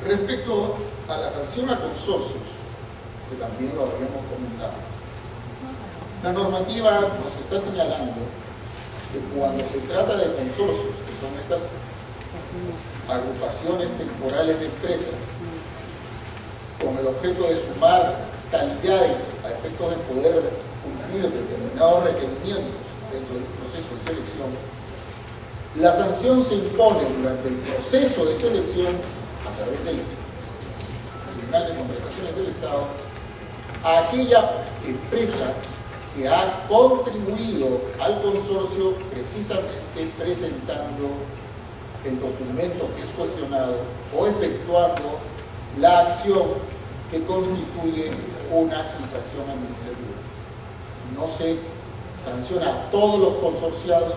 Respecto a la sanción a consorcios, que también lo habíamos comentado, la normativa nos está señalando que cuando se trata de consorcios, que son estas agrupaciones temporales de empresas, con el objeto de sumar calidades a efectos de poder cumplir determinados requerimientos dentro del proceso de selección, la sanción se impone durante el proceso de selección a través del Tribunal de Contrataciones del Estado a aquella empresa que ha contribuido al consorcio precisamente presentando el documento que es cuestionado o efectuando la acción que constituye una infracción administrativa. No se sanciona a todos los consorciados,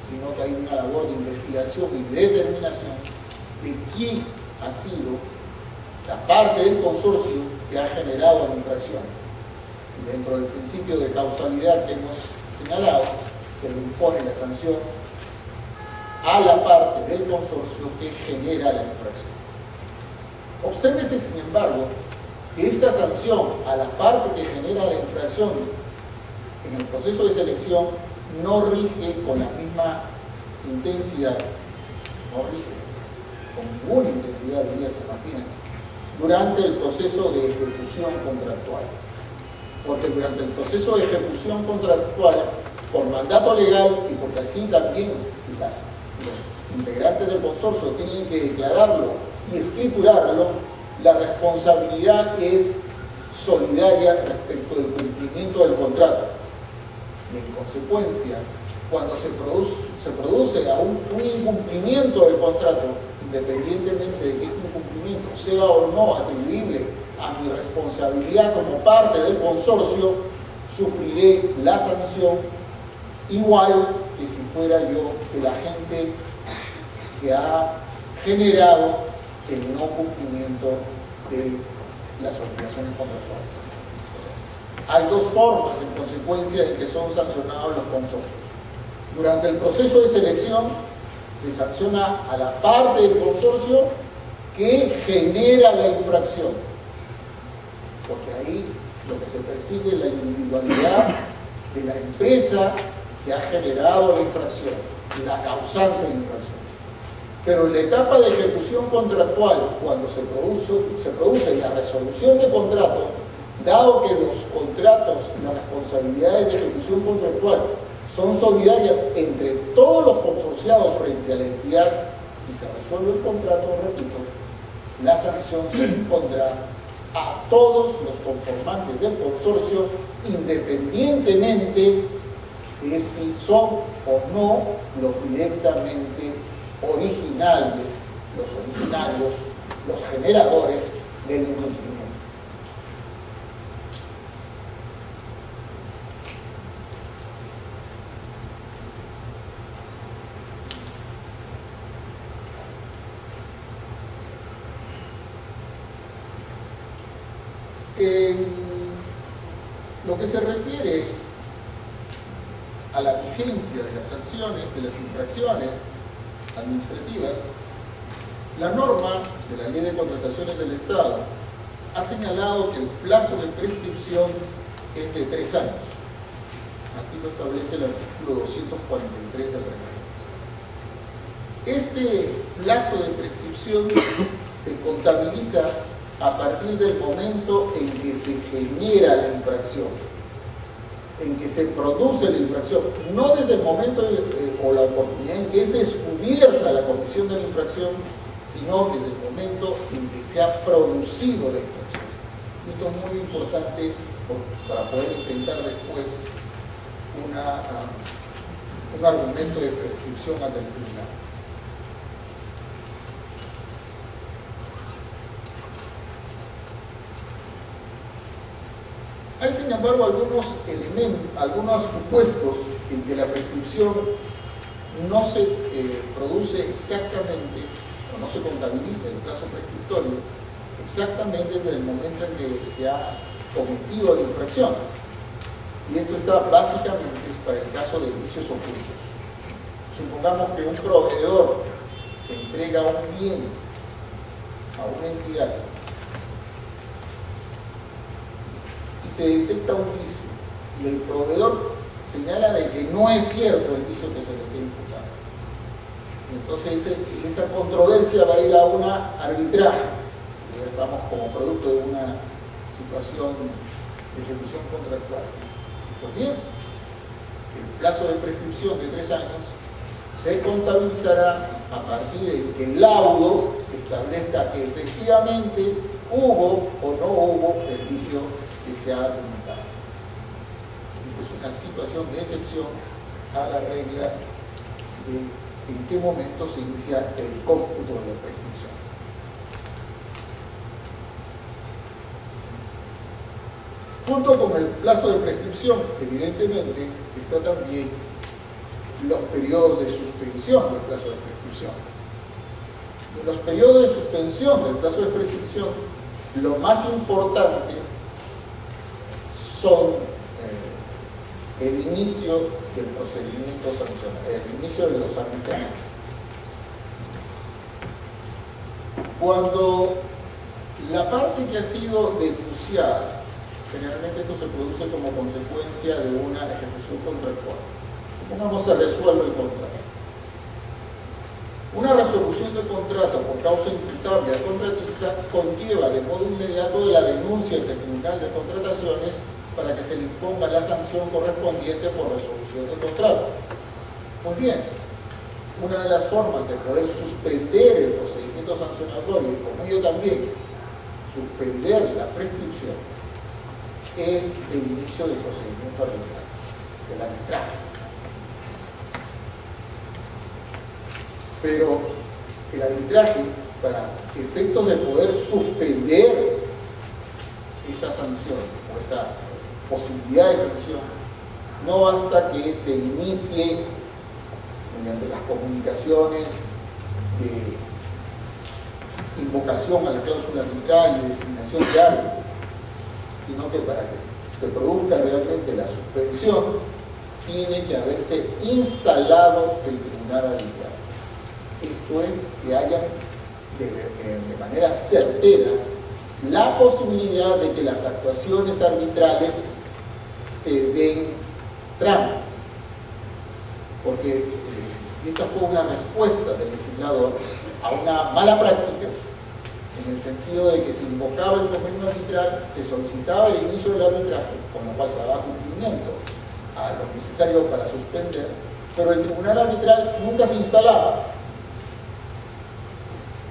sino que hay una labor de investigación y determinación de quién ha sido la parte del consorcio que ha generado la infracción. Y dentro del principio de causalidad que hemos señalado, se le impone la sanción a la parte del consorcio que genera la infracción. Obsérvese, sin embargo, que esta sanción a la parte que genera la infracción en el proceso de selección no rige con la misma intensidad, no rige con ninguna intensidad, diría San Martín, durante el proceso de ejecución contractual. Porque durante el proceso de ejecución contractual, por mandato legal y porque así también los integrantes del consorcio tienen que declararlo y escriturarlo, la responsabilidad es solidaria respecto del cumplimiento del contrato. Y en consecuencia, cuando se produce un incumplimiento del contrato, independientemente de que este incumplimiento sea o no atribuible a mi responsabilidad como parte del consorcio, sufriré la sanción igual que si fuera yo el agente que ha generado el no cumplimiento de las obligaciones contractuales. Hay dos formas, en consecuencia, en que son sancionados los consorcios. Durante el proceso de selección se sanciona a la parte del consorcio que genera la infracción, porque ahí lo que se persigue es la individualidad de la empresa que ha generado la infracción, la causante de la infracción. Pero en la etapa de ejecución contractual, cuando se produce la resolución de contrato, dado que los contratos y las responsabilidades de ejecución contractual son solidarias entre todos los consorciados frente a la entidad, si se resuelve el contrato, repito, la sanción se impondrá a todos los conformantes del consorcio, independientemente de si son o no los directamente originales, los originarios, los generadores del incumplimiento. En lo que se refiere a la vigencia de las sanciones, de las infracciones administrativas, la norma de la Ley de Contrataciones del Estado ha señalado que el plazo de prescripción es de 3 años. Así lo establece el artículo 243 del reglamento. Este plazo de prescripción se contabiliza a partir del momento en que se genera la infracción, en que se produce la infracción, no desde el momento o la oportunidad en que es descubierta la comisión de la infracción, sino desde el momento en que se ha producido la infracción. Esto es muy importante para poder intentar después un argumento de prescripción ante el tribunal. Hay, sin embargo, algunos supuestos en que la prescripción no se produce exactamente, o no se contabiliza el plazo prescriptorio, exactamente desde el momento en que se ha cometido la infracción. Y esto está básicamente para el caso de vicios ocultos. Supongamos que un proveedor entrega un bien a una entidad y se detecta un vicio y el proveedor señala de que no es cierto el vicio que se le está imputando, entonces esa controversia va a ir a una arbitraje. Estamos como producto de una situación de ejecución contractual. Pues bien, el plazo de prescripción de 3 años se contabilizará a partir de que el laudo establezca que efectivamente hubo o no hubo el vicio que se ha argumentado. Esa es una situación de excepción a la regla de en qué momento se inicia el cómputo de la prescripción. Junto con el plazo de prescripción, evidentemente, está también los periodos de suspensión del plazo de prescripción. En los periodos de suspensión del plazo de prescripción, lo más importante son el inicio del procedimiento sancionador, el inicio de los arbitrajes. Cuando la parte que ha sido denunciada, generalmente esto se produce como consecuencia de una ejecución contractual. Supongamos se resuelve el contrato. Una resolución de contrato por causa imputable al contratista conlleva de modo inmediato la denuncia ante el Tribunal de Contrataciones para que se le imponga la sanción correspondiente por resolución del contrato. Muy bien, una de las formas de poder suspender el procedimiento sancionatorio y con ello también suspender la prescripción es el inicio del procedimiento arbitral, del arbitraje. Pero el arbitraje, para efectos de poder suspender esta sanción o esta posibilidad de sanción, no basta que se inicie mediante las comunicaciones de invocación a la cláusula arbitral y designación de árbitro, sino que para que se produzca realmente la suspensión tiene que haberse instalado el tribunal arbitral. Esto es, que haya de manera certera la posibilidad de que las actuaciones arbitrales se den trámite. Porque esta fue una respuesta del legislador a una mala práctica, en el sentido de que se invocaba el convenio arbitral, se solicitaba el inicio del arbitraje, con lo cual se daba cumplimiento a lo necesario para suspender, pero el tribunal arbitral nunca se instalaba.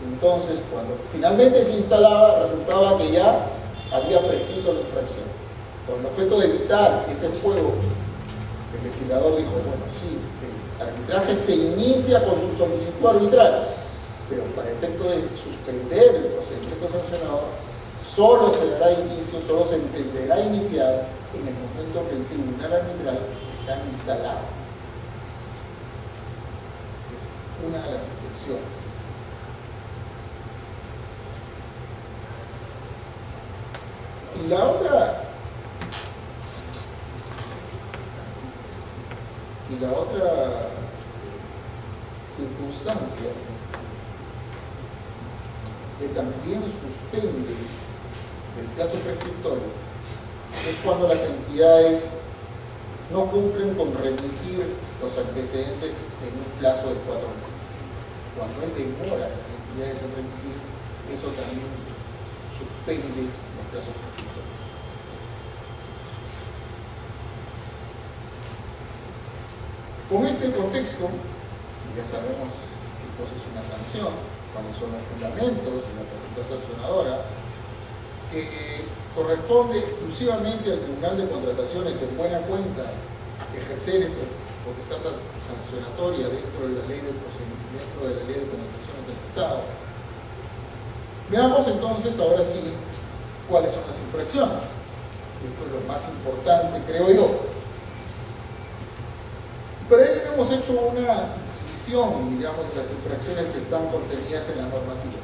Entonces, cuando finalmente se instalaba, resultaba que ya había prescrito la infracción. Con el objeto de evitar ese juego, el legislador dijo, bueno, sí, el arbitraje se inicia con un solicitud arbitral, pero para efecto de suspender el procedimiento sancionador, solo se dará inicio, solo se entenderá iniciar en el momento que el tribunal arbitral está instalado. Es una de las excepciones. Y la otra circunstancia que también suspende el plazo prescriptorio es cuando las entidades no cumplen con remitir los antecedentes en un plazo de 4 meses. Cuando hay demora las entidades en remitir, eso también suspende los plazos prescriptorios. Con este contexto, ya sabemos qué cosa es una sanción, cuáles son los fundamentos de la potestad sancionadora, que corresponde exclusivamente al Tribunal de Contrataciones en buena cuenta ejercer esa potestad sancionatoria dentro de la ley de procedimiento, de la ley de contrataciones del Estado. Veamos entonces, ahora sí, cuáles son las infracciones. Esto es lo más importante, creo yo. Para ello hemos hecho una división, digamos, de las infracciones que están contenidas en la normativa.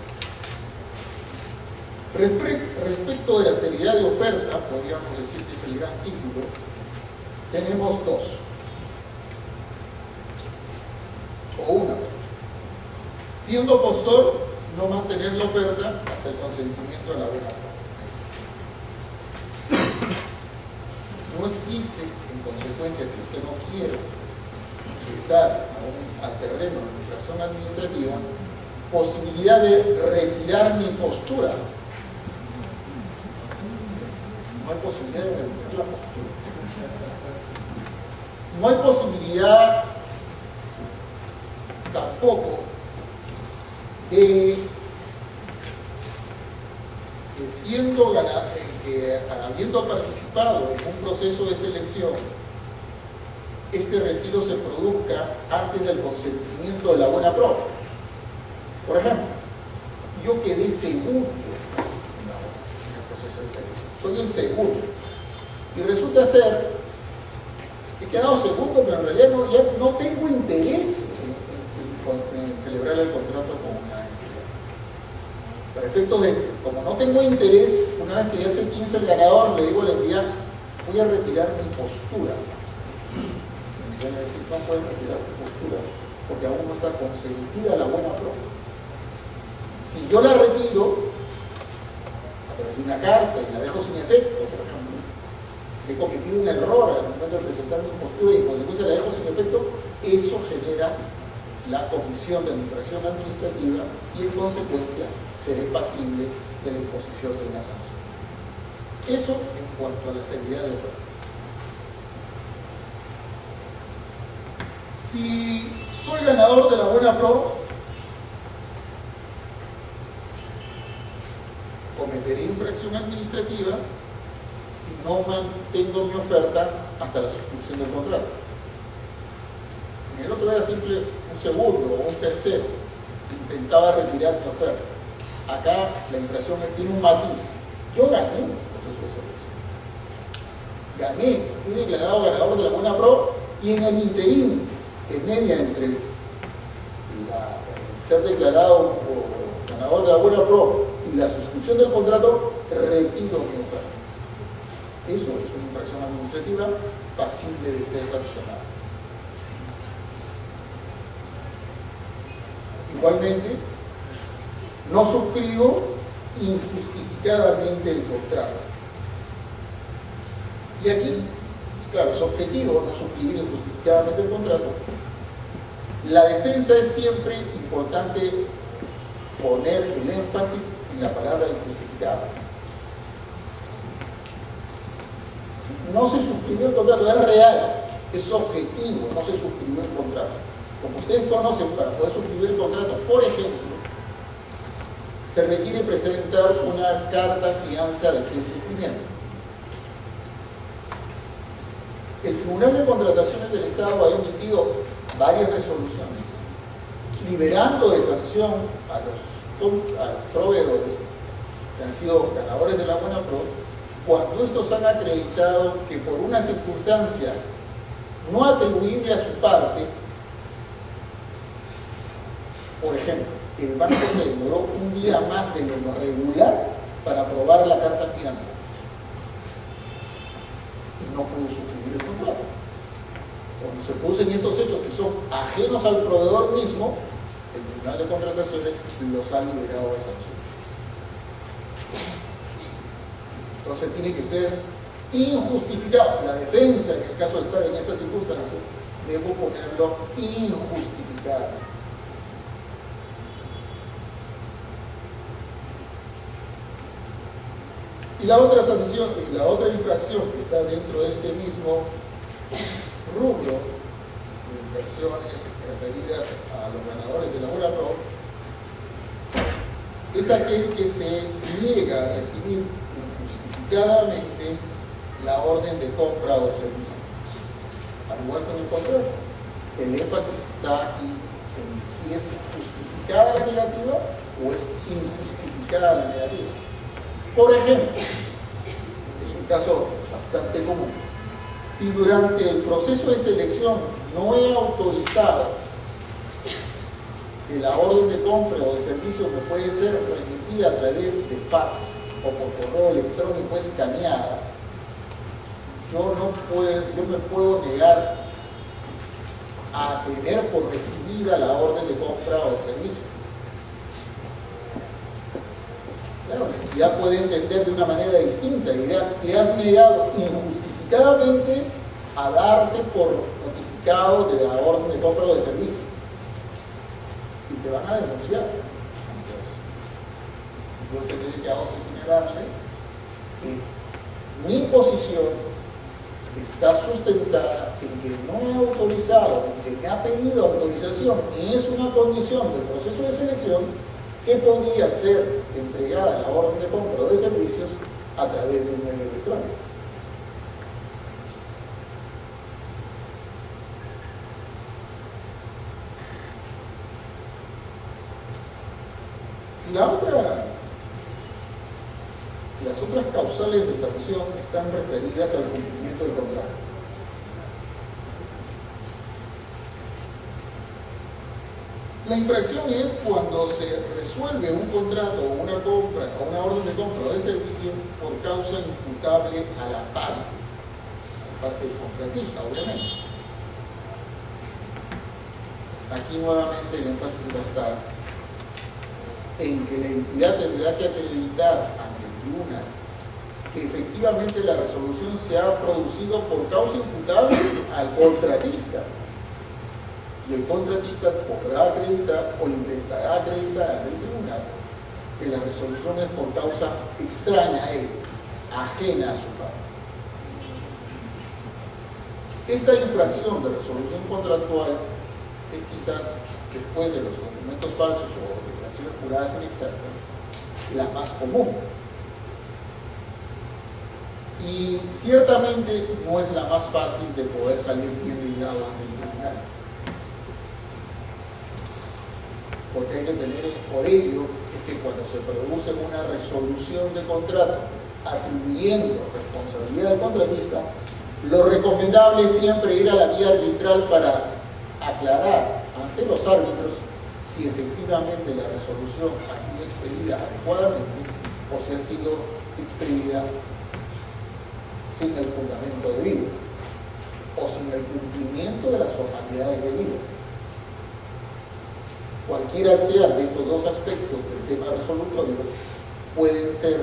Respecto de la seriedad de oferta, podríamos decir que es el gran título, tenemos dos. O una. Siendo postor, no mantener la oferta hasta el consentimiento de la buena pro. No existe, en consecuencia, si es que no quiero ingresar al terreno de infracción administrativa, posibilidad de retirar mi postura. No hay posibilidad de retirar la postura. No hay posibilidad tampoco de que habiendo participado en un proceso de selección, este retiro se produzca antes del consentimiento de la buena pro. Por ejemplo, yo quedé segundo en el proceso de selección, soy el segundo, y resulta ser que he quedado segundo, pero en realidad ya no tengo interés en celebrar el contrato con una entidad. Para efectos de, como no tengo interés, una vez que ya sé quién es el ganador, le digo a la entidad, voy a retirar mi postura. Y van a decir, no puedes retirar tu postura, porque aún no está consentida la buena pro. Si yo la retiro, a través de una carta y la dejo sin efecto, por ejemplo, he cometido un error al momento de presentar mi postura y en consecuencia la dejo sin efecto, eso genera la comisión de la infracción administrativa y en consecuencia seré pasible de la imposición de una sanción. Eso en cuanto a la seguridad de oferta. Si soy ganador de la buena pro, cometeré infracción administrativa si no mantengo mi oferta hasta la suscripción del contrato. En el otro era simple un segundo o un tercero, intentaba retirar mi oferta. Acá la infracción tiene un matiz. Yo gané el proceso de selección. Gané, fui declarado ganador de la buena pro y en el interín que media entre el ser declarado ganador de la buena pro y la suscripción del contrato, retiro mi oferta. Eso es una infracción administrativa pasible de ser sancionada. Igualmente, no suscribo injustificadamente el contrato. Y aquí, claro, es objetivo no suscribir injustificadamente el contrato. La defensa es siempre importante poner el énfasis en la palabra injustificada. No se suscribió el contrato, es real, es objetivo, no se suscribió el contrato. Como ustedes conocen, para poder suscribir el contrato, por ejemplo, se requiere presentar una carta fianza de firme cumplimiento. El Tribunal de Contrataciones del Estado ha emitido varias resoluciones liberando de sanción a los proveedores que han sido ganadores de la buena pro cuando estos han acreditado que por una circunstancia no atribuible a su parte, por ejemplo, el banco se demoró un día más de lo regular para aprobar la carta fianza y no pudo suscribir el contrato. Cuando se producen estos hechos que son ajenos al proveedor mismo, el Tribunal de Contrataciones los ha liberado de sanción. Entonces tiene que ser injustificado. La defensa, en el caso de estar en esta circunstancia, debo ponerlo injustificado. Y la otra sanción, la otra infracción que está dentro de este mismo rubro de infracciones referidas a los ganadores de la buena pro, es aquel que se niega a recibir injustificadamente la orden de compra o de servicio. Al igual que en el contrato, el énfasis está aquí en si es justificada la negativa o es injustificada la negativa. Por ejemplo, es un caso bastante común. Si durante el proceso de selección no he autorizado que la orden de compra o de servicio me puede ser remitida a través de fax o por correo electrónico escaneada, yo me puedo negar a tener por recibida la orden de compra o de servicio. Claro, la entidad puede entender de una manera distinta y dirá, te has negado injustificadamente a darte por notificado de la orden de compra o de servicio. Y te van a denunciar ante eso. Yo tendré que ahora señalarle que mi posición está sustentada en que no he autorizado, ni se me ha pedido autorización, ni es una condición del proceso de selección que podría ser entregada la orden de compra o de servicios a través de un medio electrónico. Las otras causales de sanción están referidas al cumplimiento del contrato. La infracción es cuando se resuelve un contrato o una compra o una orden de compra o de servicio por causa imputable a la parte del contratista, obviamente. Aquí nuevamente el énfasis va a estar en que la entidad tendrá que acreditar ante el tribunal que efectivamente la resolución se ha producido por causa imputable al contratista. Y el contratista podrá acreditar o intentará acreditar ante el tribunal que la resolución es por causa extraña a él, ajena a su parte. Esta infracción de resolución contractual es quizás, después de los documentos falsos o declaraciones juradas inexactas, la más común. Y ciertamente no es la más fácil de poder salir bien librado ante el tribunal. Porque hay que tener por ello es que cuando se produce una resolución de contrato atribuyendo responsabilidad al contratista, lo recomendable es siempre ir a la vía arbitral para aclarar ante los árbitros si efectivamente la resolución ha sido expedida adecuadamente o si ha sido expedida sin el fundamento debido o sin el cumplimiento de las formalidades debidas. Cualquiera sea de estos dos aspectos del tema resolutorio pueden ser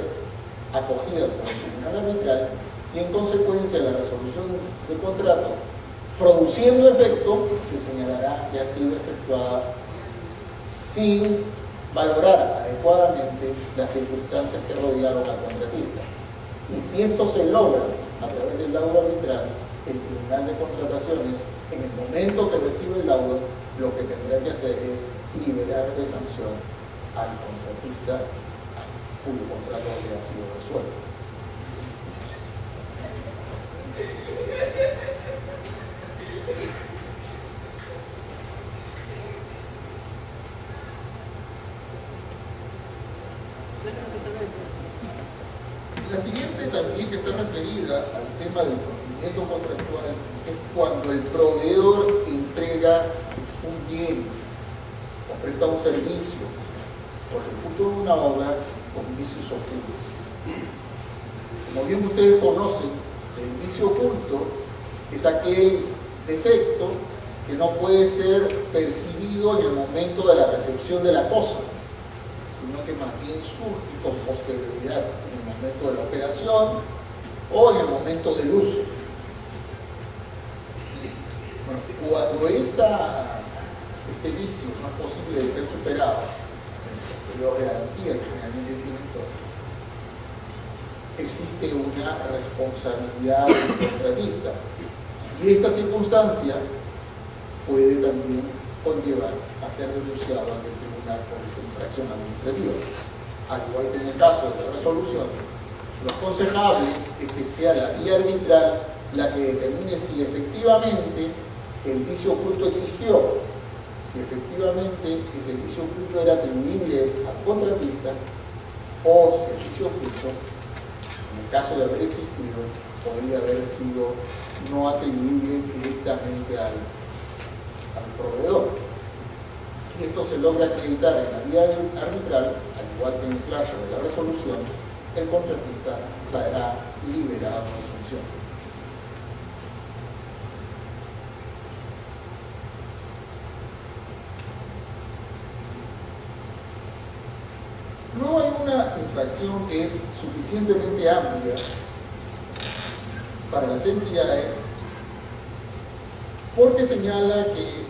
acogidas por el tribunal arbitral y en consecuencia la resolución de contrato produciendo efecto se señalará que ha sido efectuada sin valorar adecuadamente las circunstancias que rodearon al contratista. Y si esto se logra a través del laudo arbitral, el Tribunal de Contrataciones, en el momento que recibe el laudo, lo que tendrá que hacer es liberar de sanción al contratista cuyo contrato haya sido resuelto. La siguiente también que está referida al tema del cumplimiento contractual es cuando el proveedor entrega un bien o presta un servicio o ejecuta una obra con vicios ocultos. Como bien ustedes conocen, el vicio oculto es aquel defecto que no puede ser percibido en el momento de la recepción de la cosa, sino que más bien surge con posterioridad, en el momento de la operación o en el momento del uso. Bueno, cuando este vicio no es posible de ser superado en los periodos de garantía que generalmente tienen todos, existe una responsabilidad del contratista. Y esta circunstancia puede también conllevar a ser denunciado ante el tribunal por esta infracción administrativa. Al igual que en el caso de la resolución, lo aconsejable es que sea la vía arbitral la que determine si efectivamente el vicio oculto existió, si efectivamente ese vicio oculto era atribuible al contratista o si el vicio oculto, en el caso de haber existido, podría haber sido no atribuible directamente al proveedor. Si esto se logra acreditar en la vía arbitral, al igual que en el caso de la resolución, el contratista será liberado de sanción. Luego hay una infracción que es suficientemente amplia para las entidades, porque señala que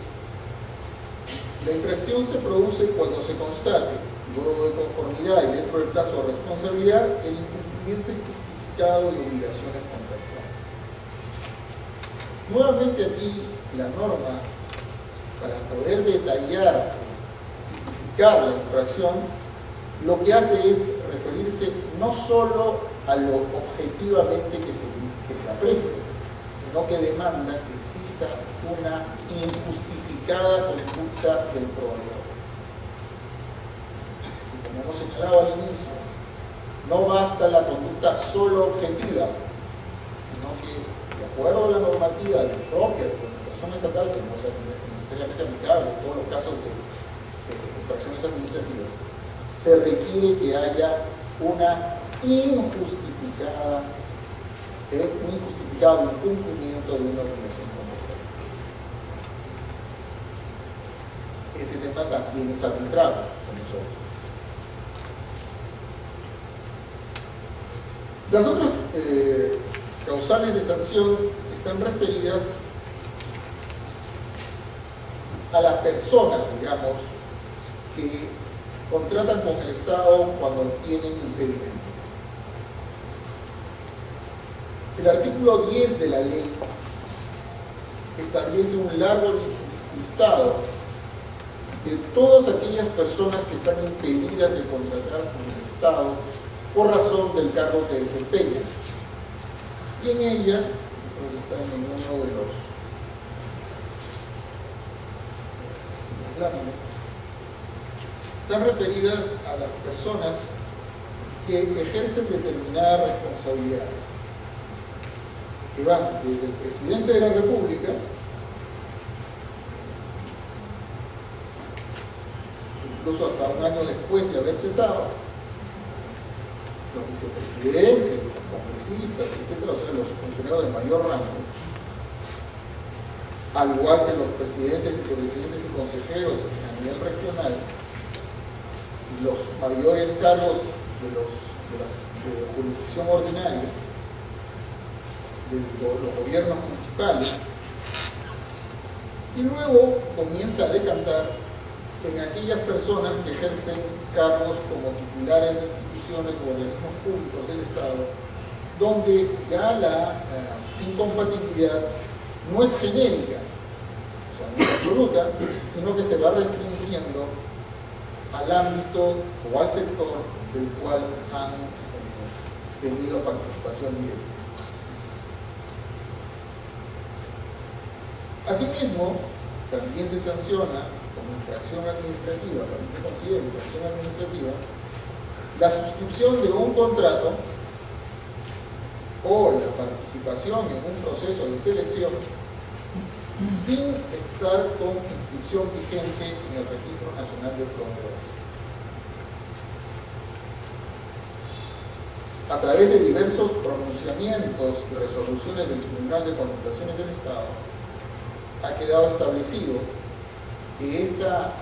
la infracción se produce cuando se constate, luego de conformidad y dentro del plazo de responsabilidad, el incumplimiento injustificado de obligaciones contractuales. Nuevamente aquí la norma, para poder detallar, tipificar la infracción, lo que hace es referirse no solo a lo objetivamente que se aprecia, sino que demanda que exista una injustificada conducta del proveedor. Y como hemos señalado al inicio, no basta la conducta solo objetiva, sino que, de acuerdo a la normativa propia de la administración estatal, que no es necesariamente aplicable en todos los casos de infracciones administrativas, se requiere que haya una injustificado incumplimiento de una obligación contractual. Este tema también es arbitrable con nosotros. Las otras causales de sanción están referidas a las personas, digamos, que contratan con el Estado cuando tienen impedimento. El artículo 10 de la ley establece un largo listado de todas aquellas personas que están impedidas de contratar con el Estado por razón del cargo que desempeñan. Y en ella, están en uno de los láminas, están referidas a las personas que ejercen determinadas responsabilidades, que van desde el presidente de la República, incluso hasta un año después de haber cesado, los vicepresidentes, los congresistas, etc., o sea, los funcionarios de mayor rango, al igual que los presidentes, vicepresidentes y consejeros a nivel regional, los mayores cargos de la jurisdicción ordinaria, de los gobiernos municipales, y luego comienza a decantar en aquellas personas que ejercen cargos como titulares de instituciones o organismos públicos del Estado, donde ya la incompatibilidad no es genérica, o sea, no es absoluta, sino que se va restringiendo al ámbito o al sector del cual han tenido participación directa. Asimismo, también se sanciona como infracción administrativa, también se considera infracción administrativa, la suscripción de un contrato o la participación en un proceso de selección sin estar con inscripción vigente en el Registro Nacional de Proveedores. A través de diversos pronunciamientos y resoluciones del Tribunal de Conmutaciones del Estado, ha quedado establecido que esta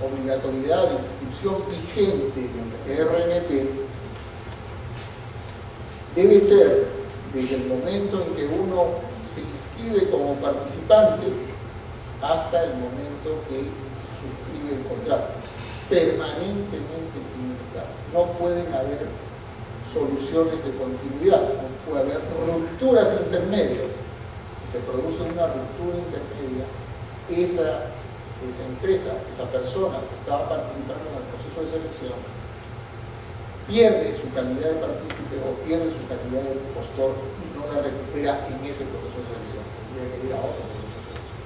obligatoriedad de inscripción vigente en el RNP debe ser desde el momento en que uno se inscribe como participante hasta el momento que suscribe el contrato. Permanentemente tiene que estar. No pueden haber soluciones de continuidad, no puede haber rupturas intermedias. Si se produce una ruptura intermedia, esa empresa, esa persona que estaba participando en el proceso de selección, pierde su calidad de partícipe o pierde su calidad de postor y no la recupera en ese proceso de selección. Tendría que ir a otro proceso de selección.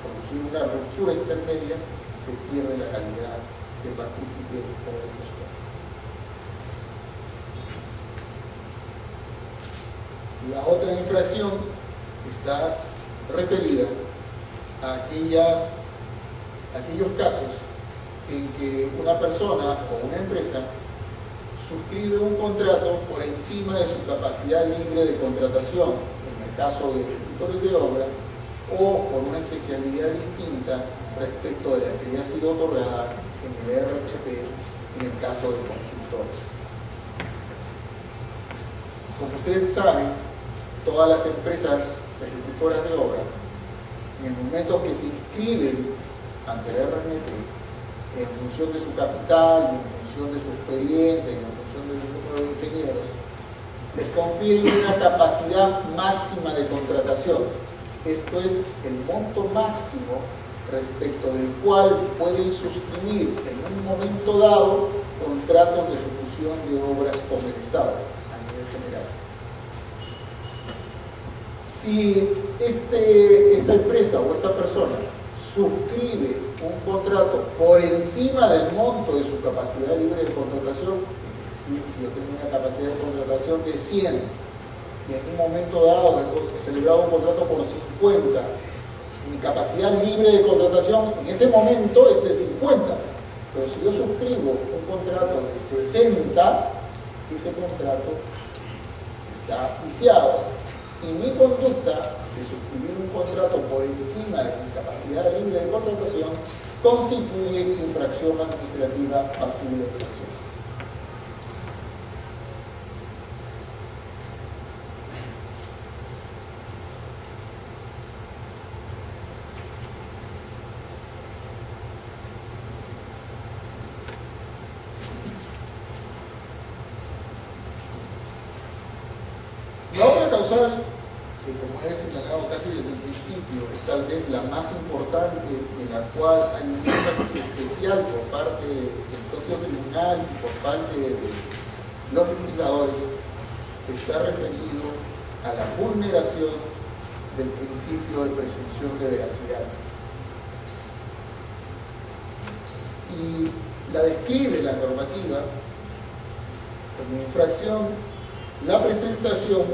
Producir una ruptura intermedia, se pierde la calidad de partícipe o de postor. La otra infracción está referida a aquellos casos en que una persona o una empresa suscribe un contrato por encima de su capacidad libre de contratación, en el caso de ejecutores de obra, o por una especialidad distinta respecto de la que había sido otorgada en el RTP en el caso de consultores. Como ustedes saben, todas las empresas ejecutoras de obra, en el momento que se inscriben ante la RNP, en función de su capital, en función de su experiencia y en función del número de ingenieros, les confieren una capacidad máxima de contratación. Esto es el monto máximo respecto del cual pueden suscribir en un momento dado contratos de ejecución de obras con el Estado a nivel general. Si esta empresa o esta persona suscribe un contrato por encima del monto de su capacidad libre de contratación, es decir, si yo tengo una capacidad de contratación de 100 y en un momento dado he celebrado un contrato por 50, mi capacidad libre de contratación en ese momento es de 50, pero si yo suscribo un contrato de 60, ese contrato está viciado y mi conducta de suscribir un contrato por encima de mi capacidad libre de contratación constituye infracción administrativa pasible de sanción. La otra causal, que como he señalado casi desde el principio, es tal vez la más importante, en la cual hay un énfasis especial por parte del propio tribunal y por parte de los legisladores, está referido a la vulneración del principio de presunción de veracidad. Y la describe la normativa como infracción la presentación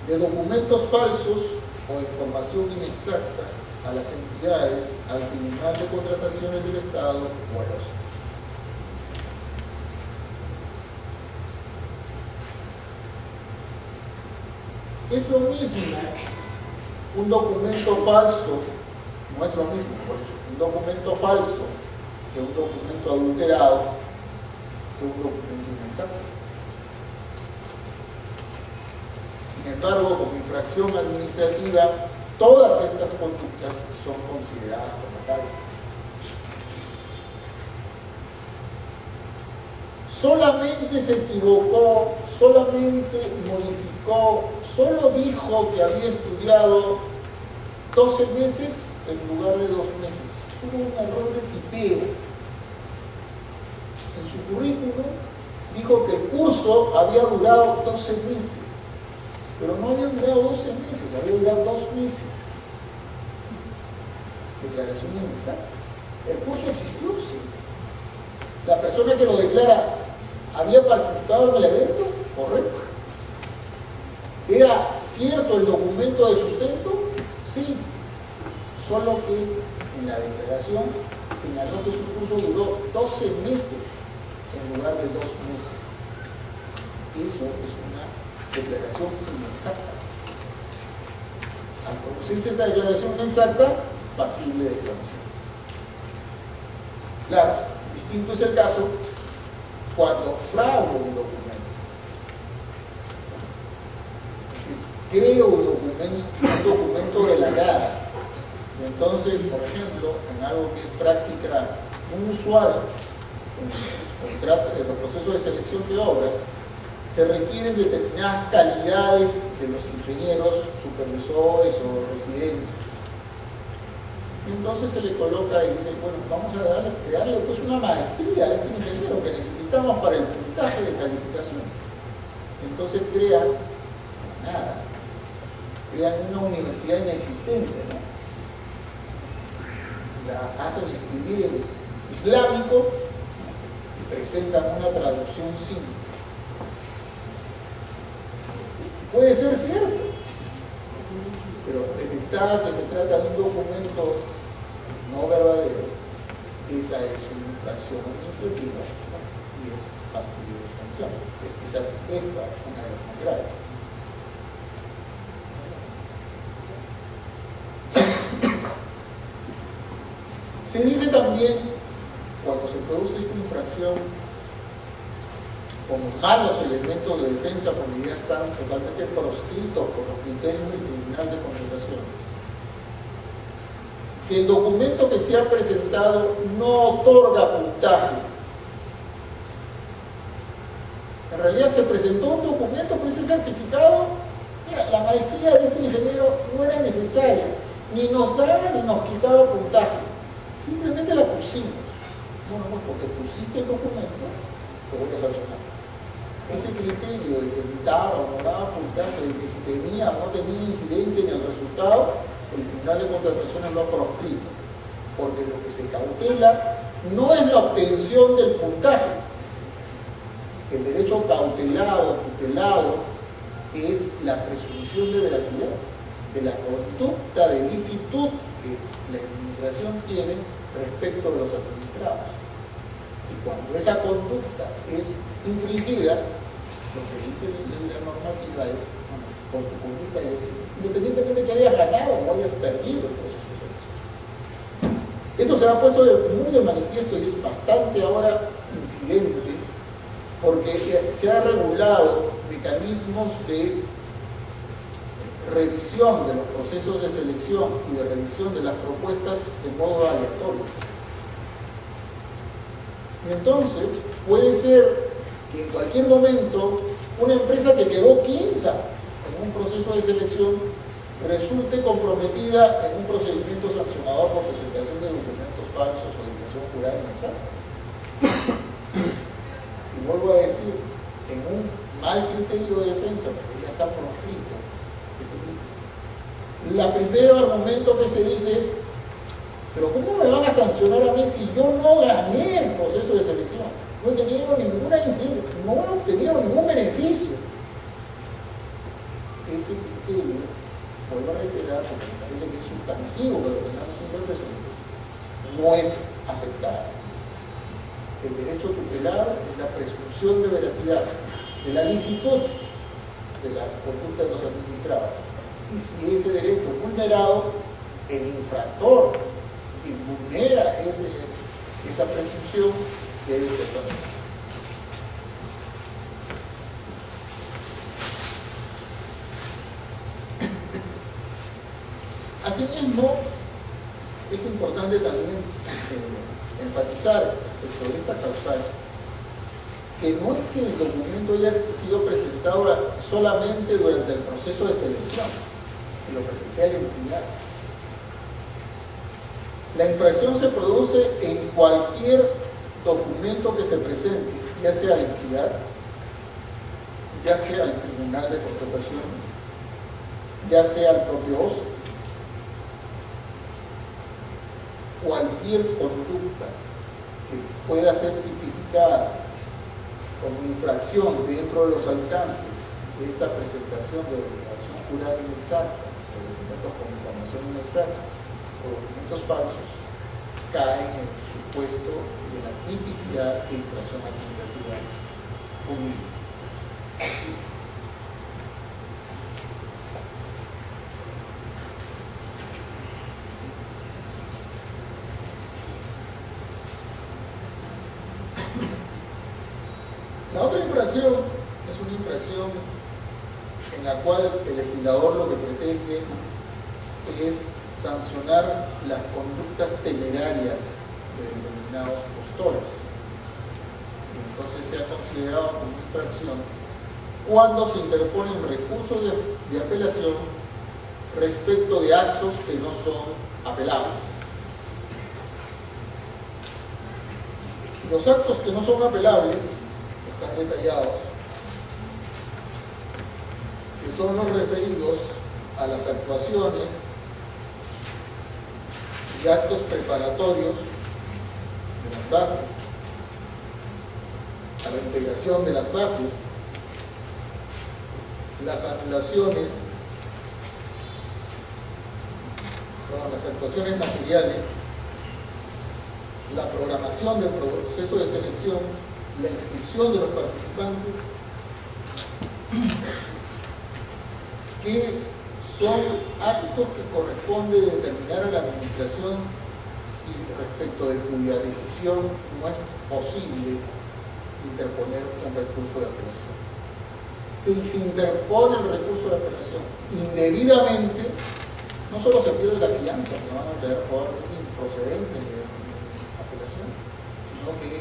de documentos falsos o información inexacta a las entidades, al Tribunal de Contrataciones del Estado o a los. Es lo mismo un documento falso, no es lo mismo, por eso, un documento falso que un documento adulterado, que un documento inexacto. Sin embargo, como infracción administrativa, todas estas conductas son consideradas como tales. Solamente se equivocó, solamente modificó, solo dijo que había estudiado 12 meses en lugar de 2 meses. Hubo un error de tipeo. En su currículum dijo que el curso había durado 12 meses, pero no había durado 12 meses, había durado 2 meses. Declaración inexacta. ¿El curso existió? Sí. La persona que lo declara había participado en el evento, correcto. ¿Era cierto el documento de sustento? Sí. Solo que en la declaración señaló que su curso duró 12 meses en lugar de 2 meses. Eso es una declaración inexacta. Al producirse esta declaración inexacta, pasible de sanción. Claro, distinto es el caso cuando fraude un documento. Es decir, creo un documento de la nada. Y entonces, por ejemplo, en algo que es práctica muy usual, en los procesos de selección de obras, se requieren determinadas calidades de los ingenieros, supervisores o residentes. Entonces se le coloca y dice, bueno, vamos a crearle pues una maestría a este ingeniero que necesitamos para el puntaje de calificación. Entonces crean una universidad inexistente, ¿no? La hacen escribir en islámico y presentan una traducción simple. Puede ser cierto, pero detectada que se trata de un documento no verdadero, esa es una infracción administrativa y es pasible de sanción. Es quizás esta una de las más graves. Se dice también, cuando se produce esta infracción, con malos elementos de defensa porque ya están totalmente proscritos por los criterios del Tribunal de Comunicaciones. Que el documento que se ha presentado no otorga puntaje. En realidad se presentó un documento, pero ese certificado, mira, la maestría de este ingeniero no era necesaria, ni nos daba ni nos quitaba puntaje, simplemente la pusimos. Bueno, pues porque pusiste el documento, te voy a sancionar. Ese criterio de que daba o no daba puntaje, de que si tenía o no tenía incidencia en el resultado, el Tribunal de Contrataciones lo ha proscrito, porque lo que se cautela no es la obtención del puntaje. El derecho cautelado, tutelado, es la presunción de veracidad, de la conducta de licitud que la administración tiene respecto de los administrados. Y cuando esa conducta es infringida, lo que dice la normativa es, bueno, por tu conducta, independientemente de que hayas ganado o hayas perdido el proceso de selección. Esto se ha puesto muy de manifiesto y es bastante ahora incidente, porque se ha regulado mecanismos de revisión de los procesos de selección y de revisión de las propuestas de modo aleatorio. Y entonces puede ser que en cualquier momento una empresa que quedó quinta en un proceso de selección resulte comprometida en un procedimiento sancionador por presentación de documentos falsos o declaración jurada inexacta. Y vuelvo a decir, en un mal criterio de defensa, porque ya está proscrito. El primer argumento que se dice es, pero ¿cómo me van a sancionar a mí si yo no gané el proceso de selección? No he tenido ninguna incidencia, no he obtenido ningún beneficio. Ese criterio, vuelvo a reiterar, porque me parece que es sustantivo que lo tengamos siempre presente, no es aceptable. El derecho tutelar es la presunción de veracidad, de la licitud de la conducta de los administrados. Y si ese derecho es vulnerado, el infractor, quien vulnera esa presunción, debe ser sancionado. Asimismo, es importante también enfatizar respecto de esta causal que no es que el documento haya sido presentado solamente durante el proceso de selección, que lo presenté a la entidad. La infracción se produce en cualquier documento que se presente, ya sea a la entidad, ya sea al Tribunal de Contrataciones, ya sea al propio OSE. Cualquier conducta que pueda ser tipificada como infracción dentro de los alcances de esta presentación de declaración jurada inexacta, de documentos con información inexacta o documentos falsos, caen en el supuesto de la tipicidad de infracción administrativa punible. La otra infracción es una infracción en la cual el legislador lo que pretende es sancionar las conductas temerarias de determinados postores. Y entonces se ha considerado como infracción cuando se interponen recursos de apelación respecto de actos que no son apelables. Los actos que no son apelables están detallados, que son los referidos a las actuaciones y actos preparatorios de las bases, a la integración de las bases, las anulaciones, las actuaciones materiales, la programación del proceso de selección, la inscripción de los participantes, que son actos que corresponde determinar a la administración y respecto de cuya decisión no es posible interponer un recurso de apelación. Si se interpone el recurso de apelación indebidamente, no solo se pierde la fianza, que no van a quedar por improcedente de apelación, sino que,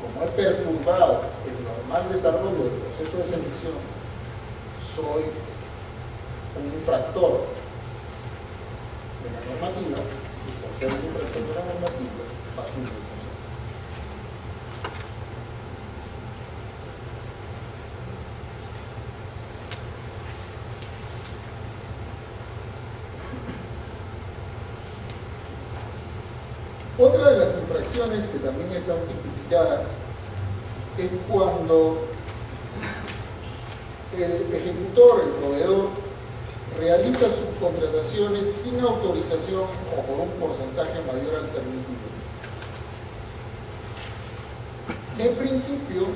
como he perturbado el normal desarrollo del proceso de selección, soy un infractor de la normativa, y por ser un infractor de la normativa, pasible de sanción. Otra de las infracciones que también están tipificadas es cuando el ejecutor, el proveedor, realiza subcontrataciones sin autorización o por un porcentaje mayor al permitido. En principio,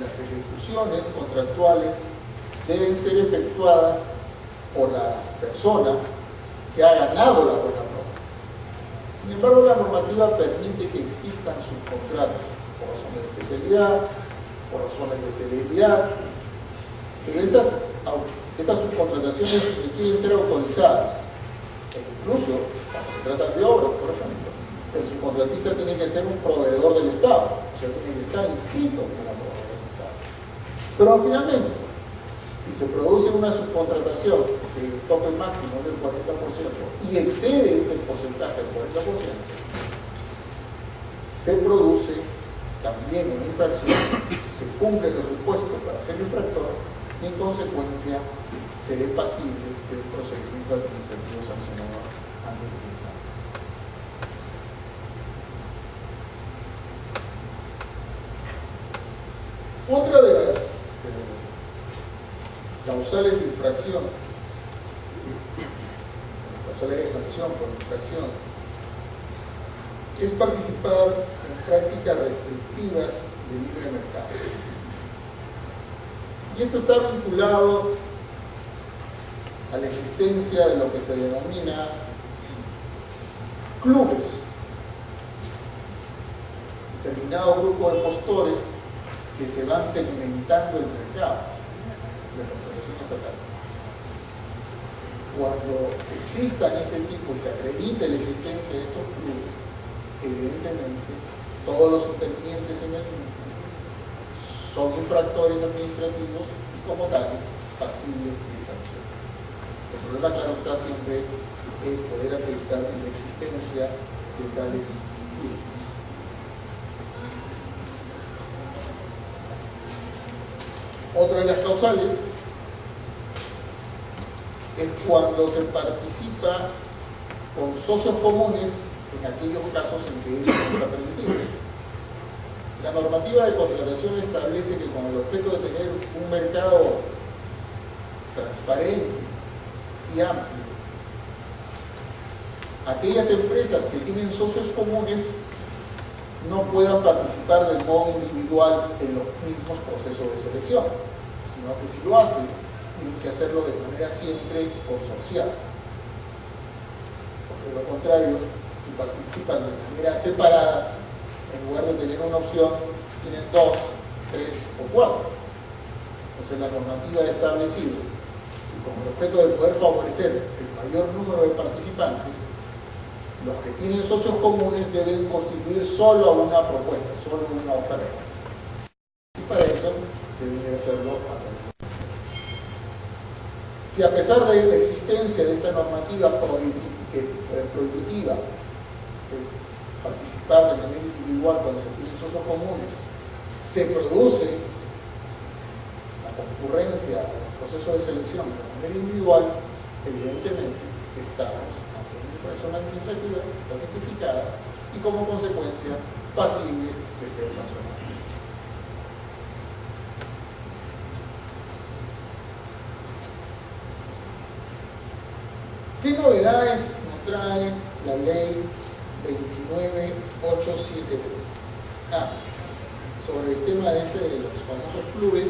las ejecuciones contractuales deben ser efectuadas por la persona que ha ganado la buena norma. Sin embargo, la normativa permite que existan subcontratos por razones de especialidad, por razones de celeridad, pero estas subcontrataciones requieren ser autorizadas. E incluso, cuando se trata de obras, por ejemplo, el subcontratista tiene que ser un proveedor del Estado, o sea, tiene que estar inscrito como proveedor del Estado. Pero finalmente, si se produce una subcontratación de tope máximo del 40% y excede este porcentaje del 40%, se produce también una infracción, se cumplen los supuestos para ser infractor y en consecuencia seré pasible de un procedimiento administrativo sancionado ante el tribunal. Otra de las causales de infracción, causales de sanción por infracción, es participar en prácticas restrictivas de libre mercado. Y esto está vinculado a la existencia de lo que se denomina clubes, determinado grupo de postores que se van segmentando el mercado de la contratación estatal. Cuando existan este tipo y se acredite la existencia de estos clubes, evidentemente todos los intervinientes en el mismo son infractores administrativos y como tales pasibles de sanción. El problema, claro está, siempre es poder acreditar la existencia de tales clubes. Otra de las causales es cuando se participa con socios comunes en aquellos casos en que eso no está permitido. La normativa de contratación establece que con el objeto de tener un mercado transparente y amplio, aquellas empresas que tienen socios comunes no puedan participar del modo individual en los mismos procesos de selección, sino que si lo hacen, tienen que hacerlo de manera siempre consorcial. Porque de lo contrario, si participan de manera separada, en lugar de tener una opción, tienen 2, 3 o 4. Entonces la normativa ha establecido que con el objeto de poder favorecer el mayor número de participantes, los que tienen socios comunes deben constituir solo una propuesta, solo una oferta. Y para eso deben hacerlo a través. Si a pesar de la existencia de esta normativa prohibitiva de participar de manera individual cuando se tienen socios comunes, se produce la concurrencia al proceso de selección de manera individual, evidentemente estamos ante una infracción administrativa que está tipificada y como consecuencia pasibles de ser sancionados. ¿Qué novedades nos trae la ley 29873? Sobre el tema de los famosos clubes,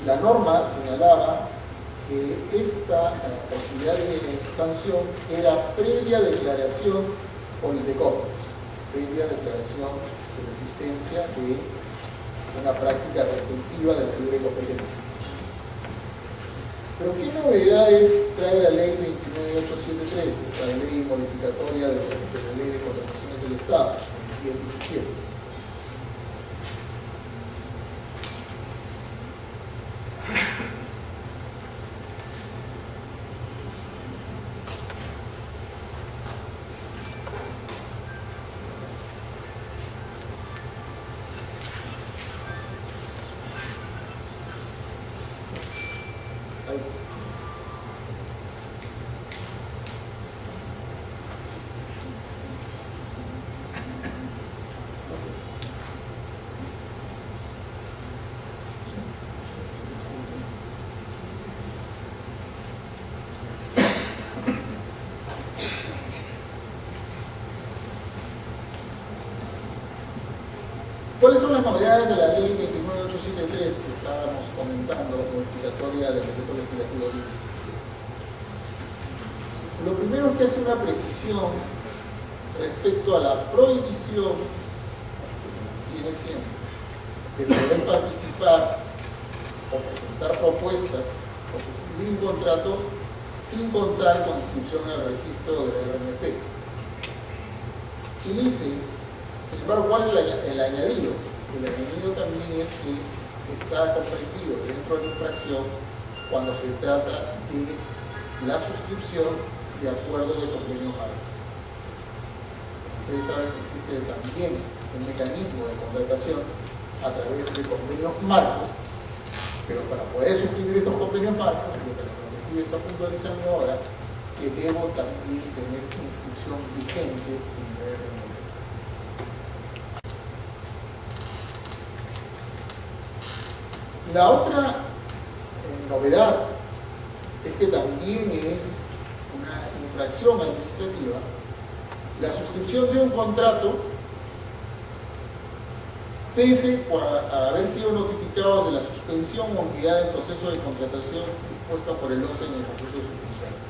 la norma señalaba que esta posibilidad de sanción era previa declaración por el DECOM, previa declaración de la existencia de una práctica restrictiva de la libre competencia. Pero ¿qué novedades trae la ley 29873, esta ley modificatoria de la ley de contrataciones del Estado, 2017? ¿Cuáles son las novedades de la ley 29873 que estábamos comentando, modificatoria del decreto legislativo 2017? Lo primero es que hace una precisión respecto a la prohibición que se mantiene siempre de poder participar o presentar propuestas o suscribir un contrato sin contar con inscripción en el registro de la RNP. Y dice, sin embargo, ¿cuál es el añadido? El añadido también es que está comprendido dentro de la infracción cuando se trata de la suscripción de acuerdos de convenio marco. Ustedes saben que existe también un mecanismo de contratación a través de convenios marco, pero para poder suscribir estos convenios marcos, lo que la normativa está puntualizando ahora, que debo también tener inscripción vigente en la RNP. La otra novedad es que también es una infracción administrativa la suscripción de un contrato pese a haber sido notificado de la suspensión o nulidad del proceso de contratación dispuesta por el OCE en el concurso de sus funciones.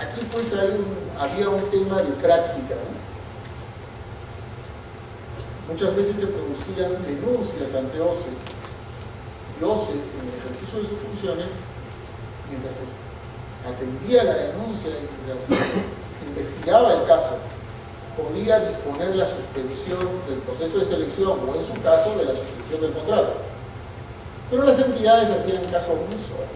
Aquí pues había un tema de práctica, ¿no? Muchas veces se producían denuncias ante OCE y OCE, en el ejercicio de sus funciones, mientras atendía la denuncia y mientras investigaba el caso, podía disponer la suspensión del proceso de selección o, en su caso, de la suscripción del contrato. Pero las entidades hacían caso omiso.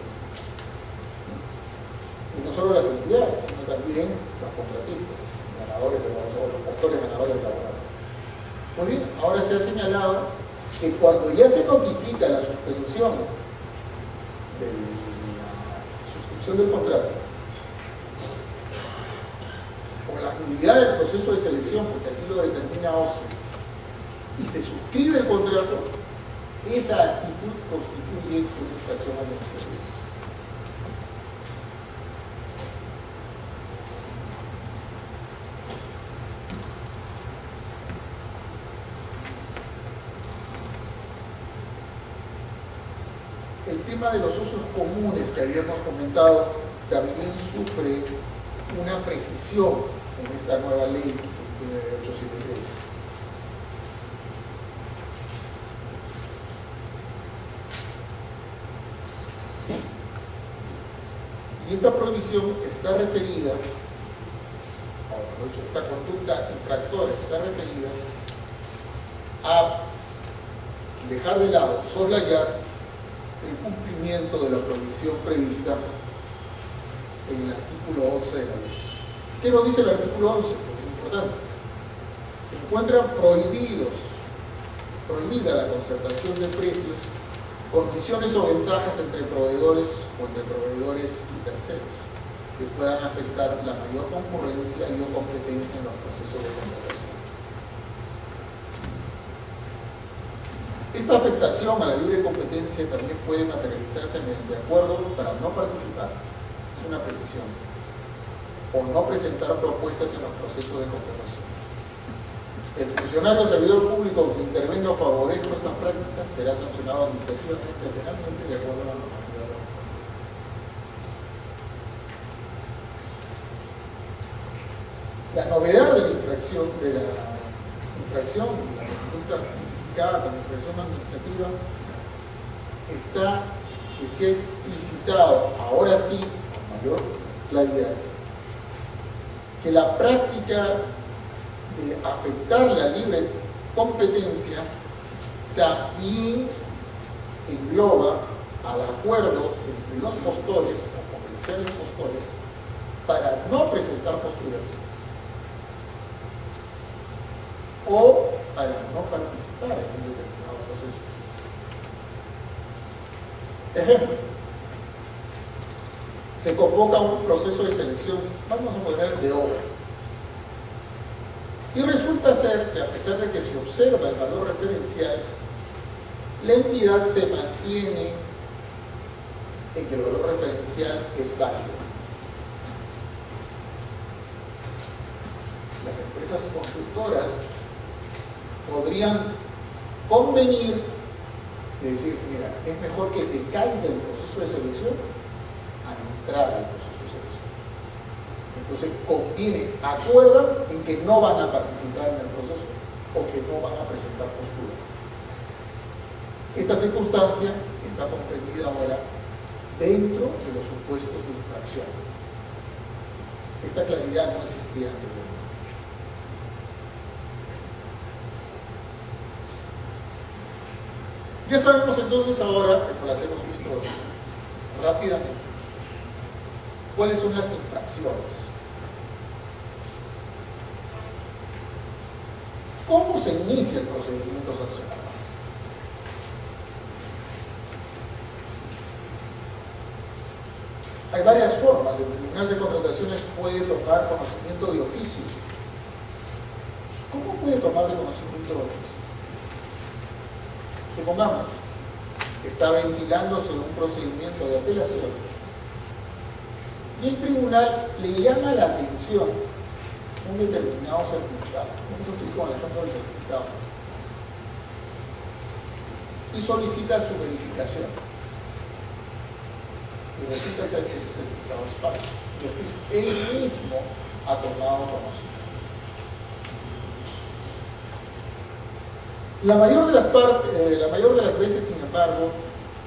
Y no solo las entidades, sino también los contratistas, ganadores de los postores ganadores de laboral. Muy bien, ahora se ha señalado que cuando ya se notifica la suspensión de la suscripción del contrato o la nulidad del proceso de selección, porque así lo determina OCE, y se suscribe el contrato, esa actitud constituye una infracción administrativa. El tema de los usos comunes que habíamos comentado también sufre una precisión en esta nueva ley 873. Y esta prohibición está referida, o mejor dicho, esta conducta infractora está referida a dejar de lado, soslayar el cumplimiento de la prohibición prevista en el artículo 11 de la ley. ¿Qué nos dice el artículo 11? Porque es importante. Se encuentran prohibida la concertación de precios, condiciones o ventajas entre proveedores o entre proveedores y terceros que puedan afectar la mayor concurrencia y o competencia en los procesos de contratación. Esta afectación a la libre competencia también puede materializarse mediante acuerdo para no participar, es una precisión, o no presentar propuestas en los procesos de contratación. El funcionario o servidor público que intervenga o favorezca estas prácticas será sancionado administrativamente o penalmente de acuerdo a la normativa de la Unión. La novedad de la infracción de la infracción, la conducta tipificada como infracción administrativa, está que se ha explicitado, ahora sí, con mayor claridad, que la práctica de afectar la libre competencia también engloba al acuerdo entre los postores o potenciales postores para no presentar posturas o para no participar en un determinado proceso. Ejemplo, se convoca un proceso de selección, vamos a poner de obra, y resulta ser que a pesar de que se observa el valor referencial, la entidad se mantiene en que el valor referencial es válido. Las empresas constructoras podrían convenir de decir, mira, es mejor que se caiga el proceso de selección a entrar al proceso de selección. Entonces conviene, acuerdan en que no van a participar en el proceso o que no van a presentar postura. Esta circunstancia está comprendida ahora dentro de los supuestos de infracción. Esta claridad no existía anteriormente. Ya sabemos entonces ahora, como las hemos visto rápidamente, cuáles son las infracciones. ¿Cómo se inicia el procedimiento sancionador? Hay varias formas. El Tribunal de Contrataciones puede tomar conocimiento de oficio. ¿Cómo puede tomar de conocimiento de oficio? Supongamos que está ventilándose un procedimiento de apelación y el tribunal le llama la atención un determinado certificado. Vamos a seguir con el ejemplo del certificado. Y solicita su verificación. Y resulta ser que ese certificado es falso. Y él mismo ha tomado conocimiento. La mayor de las veces, sin embargo,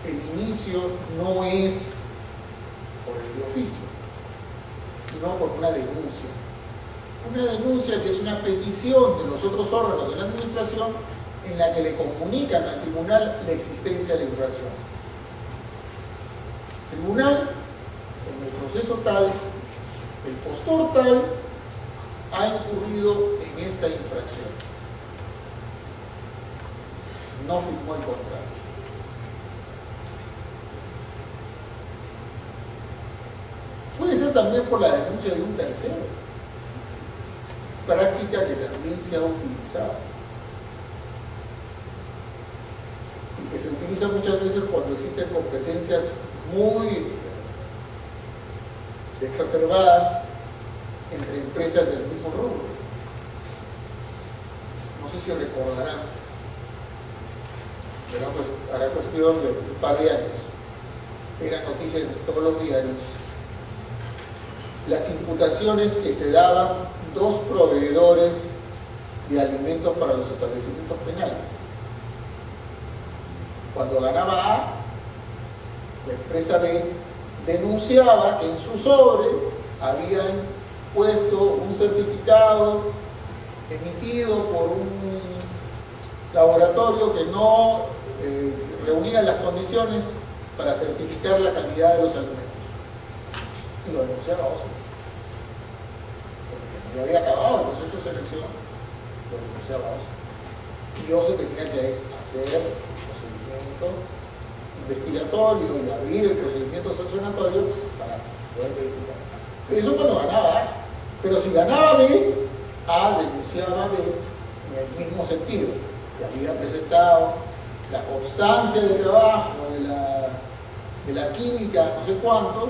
el inicio no es por el de oficio, sino por una denuncia. Una denuncia que es una petición de los otros órganos de la administración en la que le comunican al tribunal la existencia de la infracción. El tribunal, en el proceso tal, el postor tal, ha incurrido en esta infracción. No firmó el contrato. Puede ser también por la denuncia de un tercero, práctica que también se ha utilizado y que se utiliza muchas veces cuando existen competencias muy exacerbadas entre empresas del mismo rubro. No sé si recordarán, pero pues hará cuestión de un par de años, eran noticias de todos los diarios, las imputaciones que se daban dos proveedores de alimentos para los establecimientos penales. Cuando ganaba A, la empresa B denunciaba que en su sobre habían puesto un certificado emitido por un laboratorio que no reunía las condiciones para certificar la calidad de los alimentos. Y lo denunciaba OSE. Porque ya había acabado el proceso de selección, lo denunciaba OSE. Y OSE tenía que hacer el procedimiento investigatorio y abrir el procedimiento sancionatorio para poder verificar. Pero eso cuando ganaba A. Pero si ganaba B, A denunciaba a B en el mismo sentido. Que había presentado la constancia de trabajo de la química, no sé cuántos,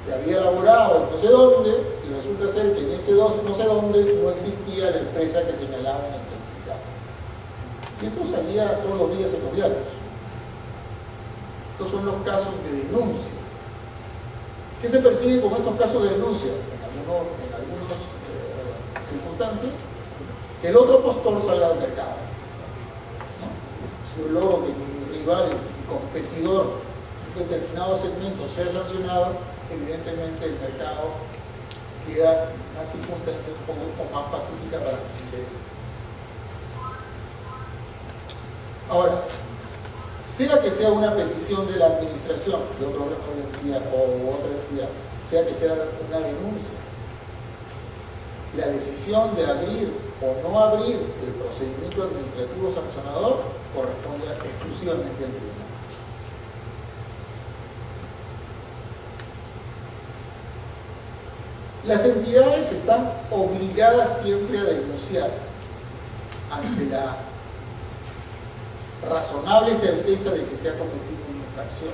que había elaborado en no sé dónde, y resulta ser que en ese no sé dónde no existía la empresa que señalaba en el certificado. Y esto salía todos los días en los diarios. Estos son los casos de denuncia. ¿Qué se persigue con estos casos de denuncia? En algunas circunstancias, que el otro postor salga al mercado, ¿no? Si yo logro que mi rival, mi competidor en un determinado segmento sea sancionado, evidentemente el mercado queda en una circunstancia un poco más pacífica para mis intereses. Ahora, sea que sea una petición de la administración de otro órgano de entidad o otra entidad, sea que sea una denuncia, la decisión de abrir o no abrir el procedimiento administrativo sancionador corresponde exclusivamente al tribunal. Las entidades están obligadas siempre a denunciar ante la razonable certeza de que se ha cometido una infracción.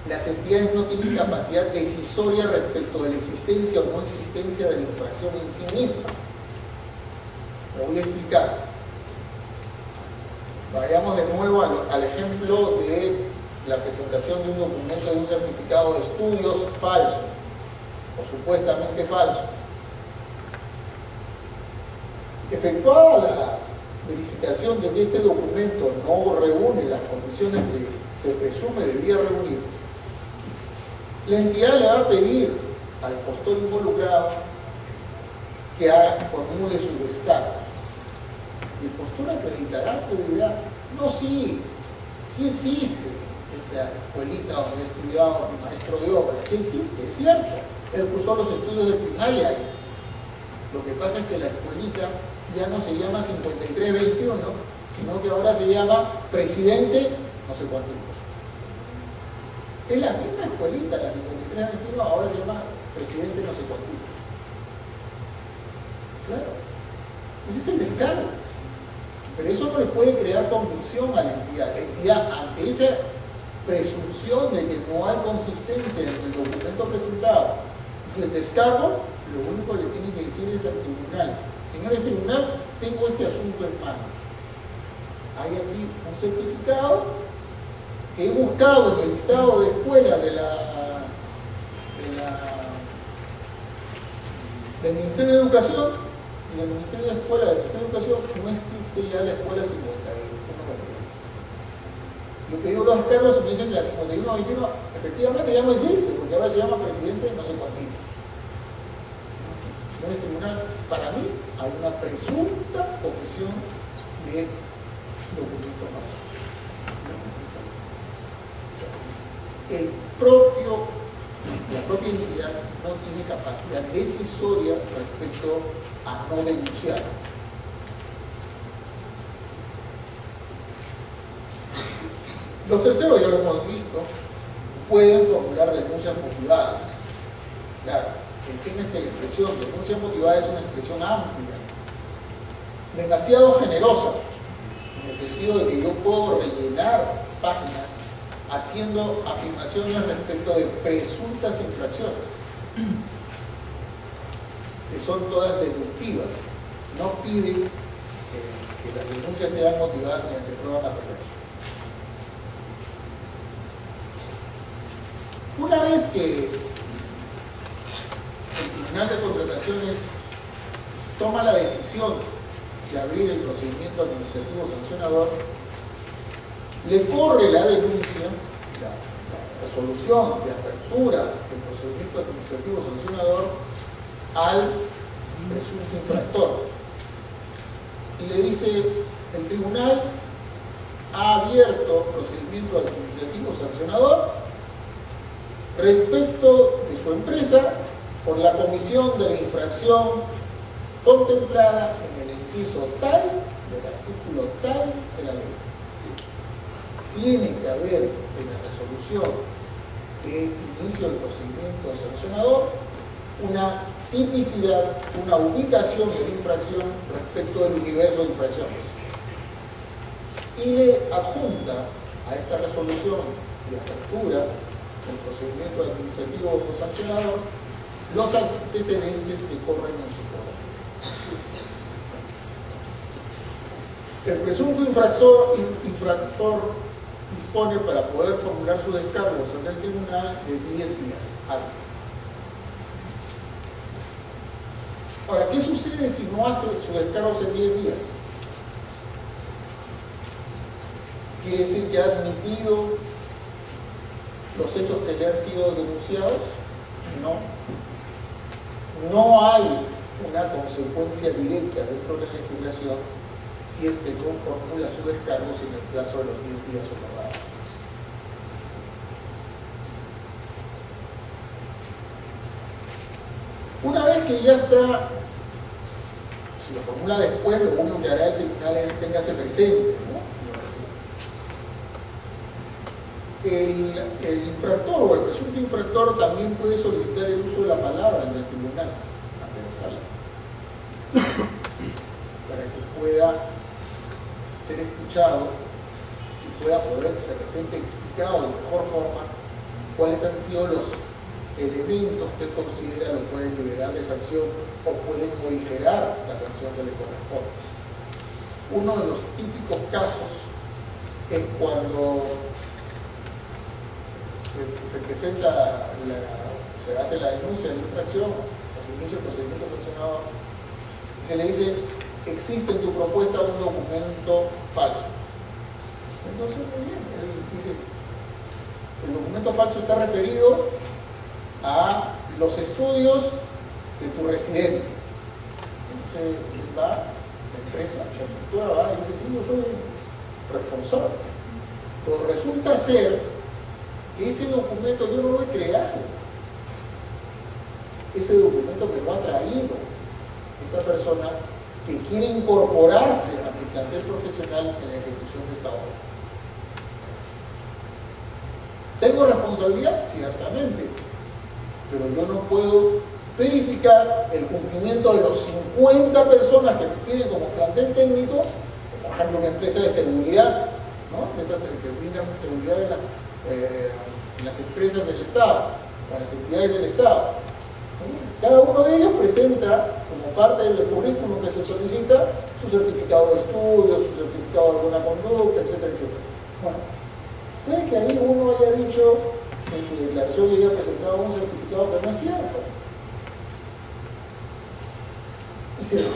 Las entidades no tienen capacidad decisoria respecto de la existencia o no existencia de la infracción en sí misma. Lo voy a explicar. Vayamos de nuevo al ejemplo de la presentación de un documento de un certificado de estudios falso o supuestamente falso. Efectuada la verificación de que este documento no reúne las condiciones que se presume debía reunir, la entidad le va a pedir al postor involucrado que formule sus descargos. Y el postor acreditará, que dirá, no, sí existe esta escuelita donde he estudiado mi maestro de obra, sí existe, es cierto, él cursó los estudios de primaria ahí. Lo que pasa es que la escuelita ya no se llama 5321, sino que ahora se llama Presidente no sé cuántos. Es la misma escuelita, la 5321, ahora se llama Presidente no sé cuántos. Claro, ese es el descargo. Pero eso no le puede crear convicción a la entidad. La entidad, ante esa presunción de que no hay consistencia en el documento presentado y el descargo, lo único que le tiene que decir es al tribunal: señores tribunal, tengo este asunto en manos. Hay aquí un certificado que he buscado en el listado de escuelas del Ministerio de Educación, y del Ministerio de Escuela del Ministerio de Educación no existe ya la escuela 51. Yo pedí los descargos y me dicen que la 51-21 efectivamente ya no existe, porque ahora se llama Presidente no sé cuánto. En el tribunal, para mí, hay una presunta comisión de documentos falsos. La propia entidad no tiene capacidad decisoria respecto a no denunciar. Los terceros, ya lo hemos visto, pueden formular denuncias motivadas. Claro, el tema es que la expresión denuncia motivada es una expresión amplia, demasiado generosa, en el sentido de que yo puedo rellenar páginas haciendo afirmaciones respecto de presuntas infracciones, que son todas deductivas. No piden que las denuncias sean motivadas mediante prueba material. Una vez que el Tribunal de Contrataciones toma la decisión de abrir el procedimiento administrativo sancionador, le corre la denuncia, la resolución de apertura del procedimiento administrativo sancionador al presunto infractor. Y le dice: el tribunal ha abierto procedimiento administrativo sancionador respecto de su empresa por la comisión de la infracción contemplada en el inciso tal del artículo tal de la ley. Tiene que haber en la resolución de inicio del procedimiento sancionador una tipicidad, una ubicación de la infracción respecto del universo de infracciones. Y le adjunta a esta resolución de apertura del procedimiento administrativo sancionador los antecedentes que corren en su poder. El presunto infractor dispone, para poder formular su descargo ante el tribunal, de 10 días hábiles. Ahora, ¿qué sucede si no hace su descargo en 10 días? ¿Quiere decir que ha admitido los hechos que le han sido denunciados? No. No hay una consecuencia directa dentro de la legislación si es que no formula su descargo en el plazo de los 10 días otorgados. Una vez que ya está, si lo formula después, lo único que hará el tribunal es téngase presente, ¿no? El infractor o el presunto infractor también puede solicitar el uso de la palabra ante el tribunal, ante la sala, para que pueda ser escuchado y pueda poder de repente explicar de mejor forma cuáles han sido los elementos que él considera lo pueden liberar de sanción o pueden morigerar la sanción que le corresponde. Uno de los típicos casos es cuando se presenta, se hace la denuncia de la infracción o se inicia el procedimiento sancionado y se le dice: existe en tu propuesta un documento falso. Entonces, muy bien, él dice: el documento falso está referido a los estudios de tu residente. Entonces, él va, la empresa, la estructura va y dice: sí, yo soy responsable. Pero resulta ser que ese documento yo no lo he creado. Ese documento me lo ha traído esta persona que quiere incorporarse a mi plantel profesional en la ejecución de esta obra. ¿Tengo responsabilidad? Ciertamente, pero yo no puedo verificar el cumplimiento de los 50 personas que me piden como plantel técnico, por ejemplo una empresa de seguridad, ¿no? Estas que brindan seguridad en las empresas del Estado, en las entidades del Estado. Cada uno de ellos presenta, como parte del currículum que se solicita, su certificado de estudios, su certificado de alguna conducta, etcétera, etcétera. Bueno, puede que ahí uno haya dicho en su declaración que haya presentado un certificado que no es cierto. Es cierto.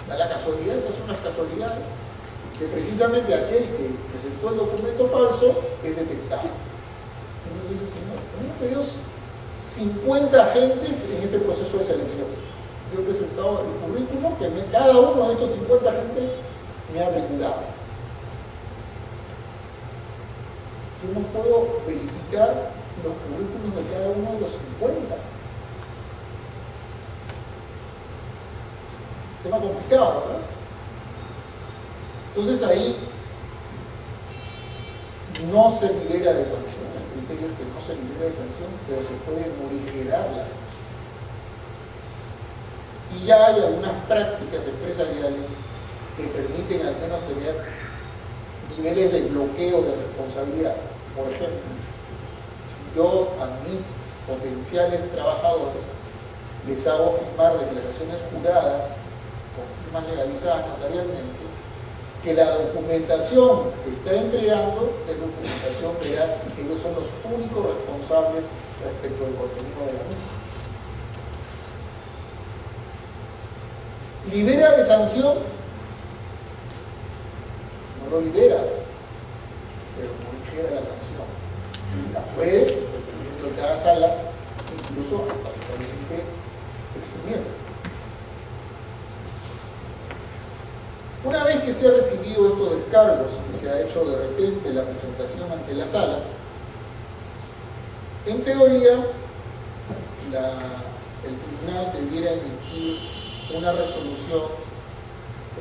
Da la casualidad, esas son las casualidades, que precisamente aquel que presentó el documento falso es detectado. Entonces dice: señor, tenemos pedidos 50 agentes en este proceso de selección. Yo he presentado el currículum que cada uno de estos 50 agentes me ha brindado. Yo no puedo verificar los currículums de cada uno de los 50. Tema complicado, ¿verdad? Entonces ahí no se libera de sanción. El criterio es que no se libera de sanción, pero se puede morigerar la sanción. Y ya hay algunas prácticas empresariales que permiten al menos tener niveles de bloqueo de responsabilidad. Por ejemplo, si yo a mis potenciales trabajadores les hago firmar declaraciones juradas con firmas legalizadas notarialmente, que la documentación que está entregando es documentación veraz y que ellos son los únicos responsables respecto del contenido de la misma. ¿Libera de sanción? No lo libera, pero morigera la sanción. La puede, dependiendo de cada sala, incluso hasta totalmente eximirse. Una vez que se ha recibido estos descargos, que se ha hecho de repente la presentación ante la sala, en teoría el tribunal debiera emitir una resolución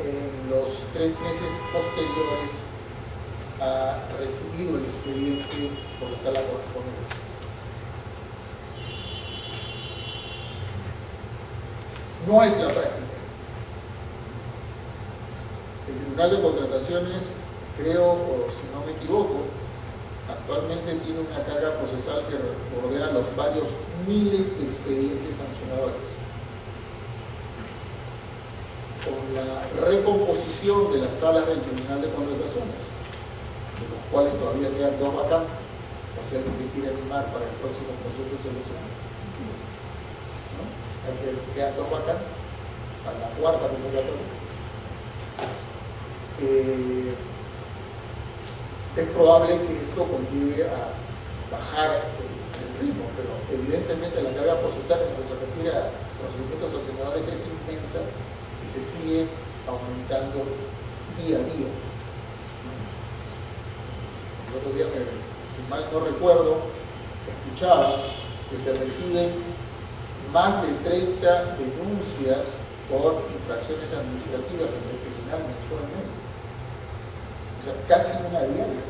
en los 3 meses posteriores a recibido el expediente por la sala correspondiente. No es la práctica. El Tribunal de Contrataciones, creo, o si no me equivoco, actualmente tiene una carga procesal que bordea los varios miles de expedientes sancionadores. Con la recomposición de las salas del Tribunal de Contrataciones, de los cuales todavía quedan 2 vacantes, o sea que se quiere animar para el próximo proceso de selección. ¿No? quedan 2 vacantes para la 4ª convocatoria. Es probable que esto conlleve a bajar el ritmo, pero evidentemente la carga procesal en lo que se refiere a procedimientos sancionadores es inmensa y se sigue aumentando día a día. El otro día, si mal no recuerdo, escuchaba que se reciben más de 30 denuncias por infracciones administrativas en el tribunal mensualmente. O sea, casi una diaria.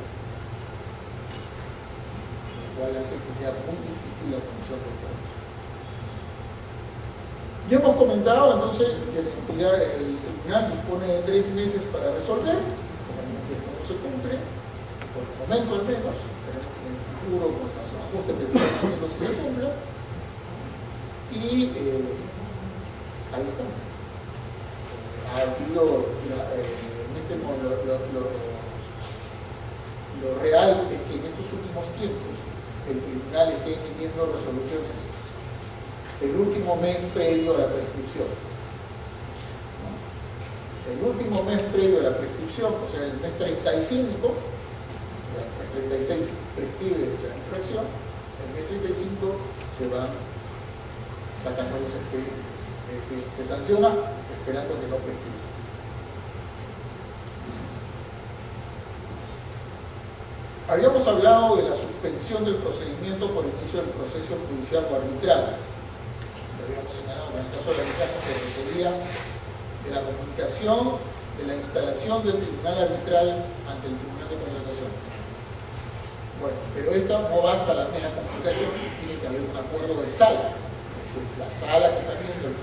Lo cual hace que sea muy difícil la comisión de todos. Ya hemos comentado entonces que el tribunal dispone de 3 meses para resolver. Obviamente esto no se cumple, por el momento al menos. Esperemos que en el futuro, con los ajustes que se están haciendo, sí se cumpla. Y ahí está. Ha habido, en este modo, lo real es que en estos últimos tiempos el tribunal esté emitiendo resoluciones el último mes previo a la prescripción. El último mes previo a la prescripción, o sea, el mes 35, el mes 36 prescribe la infracción, el mes 35 se van sacando los expedientes. Es decir, se sanciona esperando que no prescriba. Habíamos hablado de la suspensión del procedimiento por inicio del proceso judicial o arbitral. Lo habíamos señalado, en el caso de la arbitraje se requería de la comunicación de la instalación del tribunal arbitral ante el tribunal de contratación. Bueno, pero esta no basta la mera comunicación, tiene que haber un acuerdo de sala. Es decir, la sala que está viendo el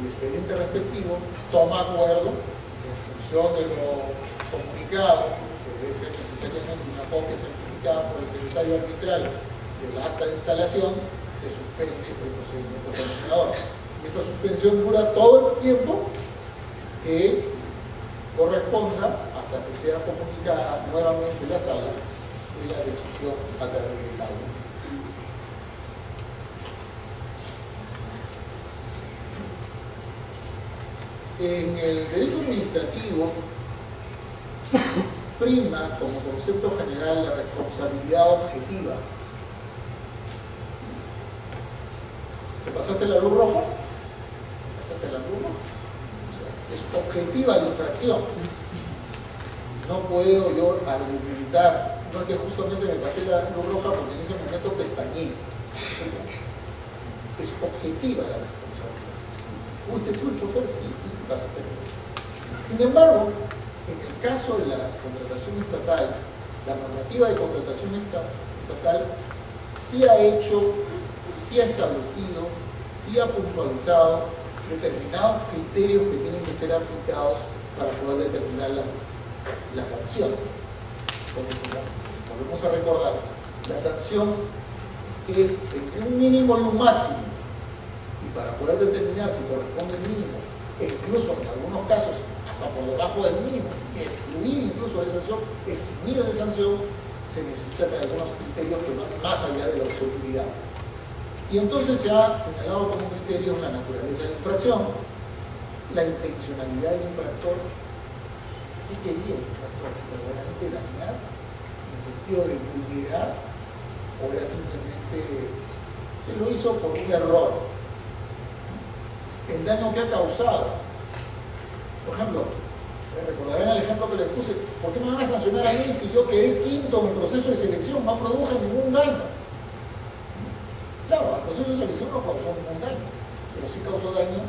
expediente respectivo toma acuerdo en función de lo comunicado, debe ser necesariamente una copia certificada por el secretario arbitral del acta de instalación, se suspende el procedimiento sancionador. Y esta suspensión dura todo el tiempo que corresponda hasta que sea comunicada nuevamente la sala de la decisión a través del audio. En el derecho administrativo prima como concepto general la responsabilidad objetiva. ¿Te pasaste la luz roja? ¿Pasaste la luz roja? O sea, es objetiva la infracción. No puedo yo argumentar, no es que justamente me pasé la luz roja porque en ese momento pestañeé. Es objetiva la responsabilidad. ¿Fuiste tú el chofer? Sí, y pasaste la luz. Sin embargo, en el caso de la contratación estatal, la normativa de contratación estatal sí ha hecho, sí ha establecido, sí ha puntualizado determinados criterios que tienen que ser aplicados para poder determinar la sanción. Porque, volvemos a recordar, la sanción es entre un mínimo y un máximo. Y para poder determinar si corresponde el mínimo, e incluso en algunos casos hasta por debajo del mínimo, y excluir incluso de sanción, eximir de sanción, se necesitan algunos criterios que van más allá de la objetividad. Y entonces se ha señalado como criterio la naturaleza de la infracción, la intencionalidad del infractor. ¿Qué quería el infractor? ¿Verdaderamente dañar? ¿En el sentido de vulnerar? ¿O era simplemente se lo hizo por un error? ¿El daño que ha causado? Por ejemplo, recordarán el ejemplo que les puse, ¿por qué me van a sancionar a mí si yo quedé quinto en el proceso de selección? No produje ningún daño. Claro, al proceso de selección no causó ningún daño, pero sí causó daño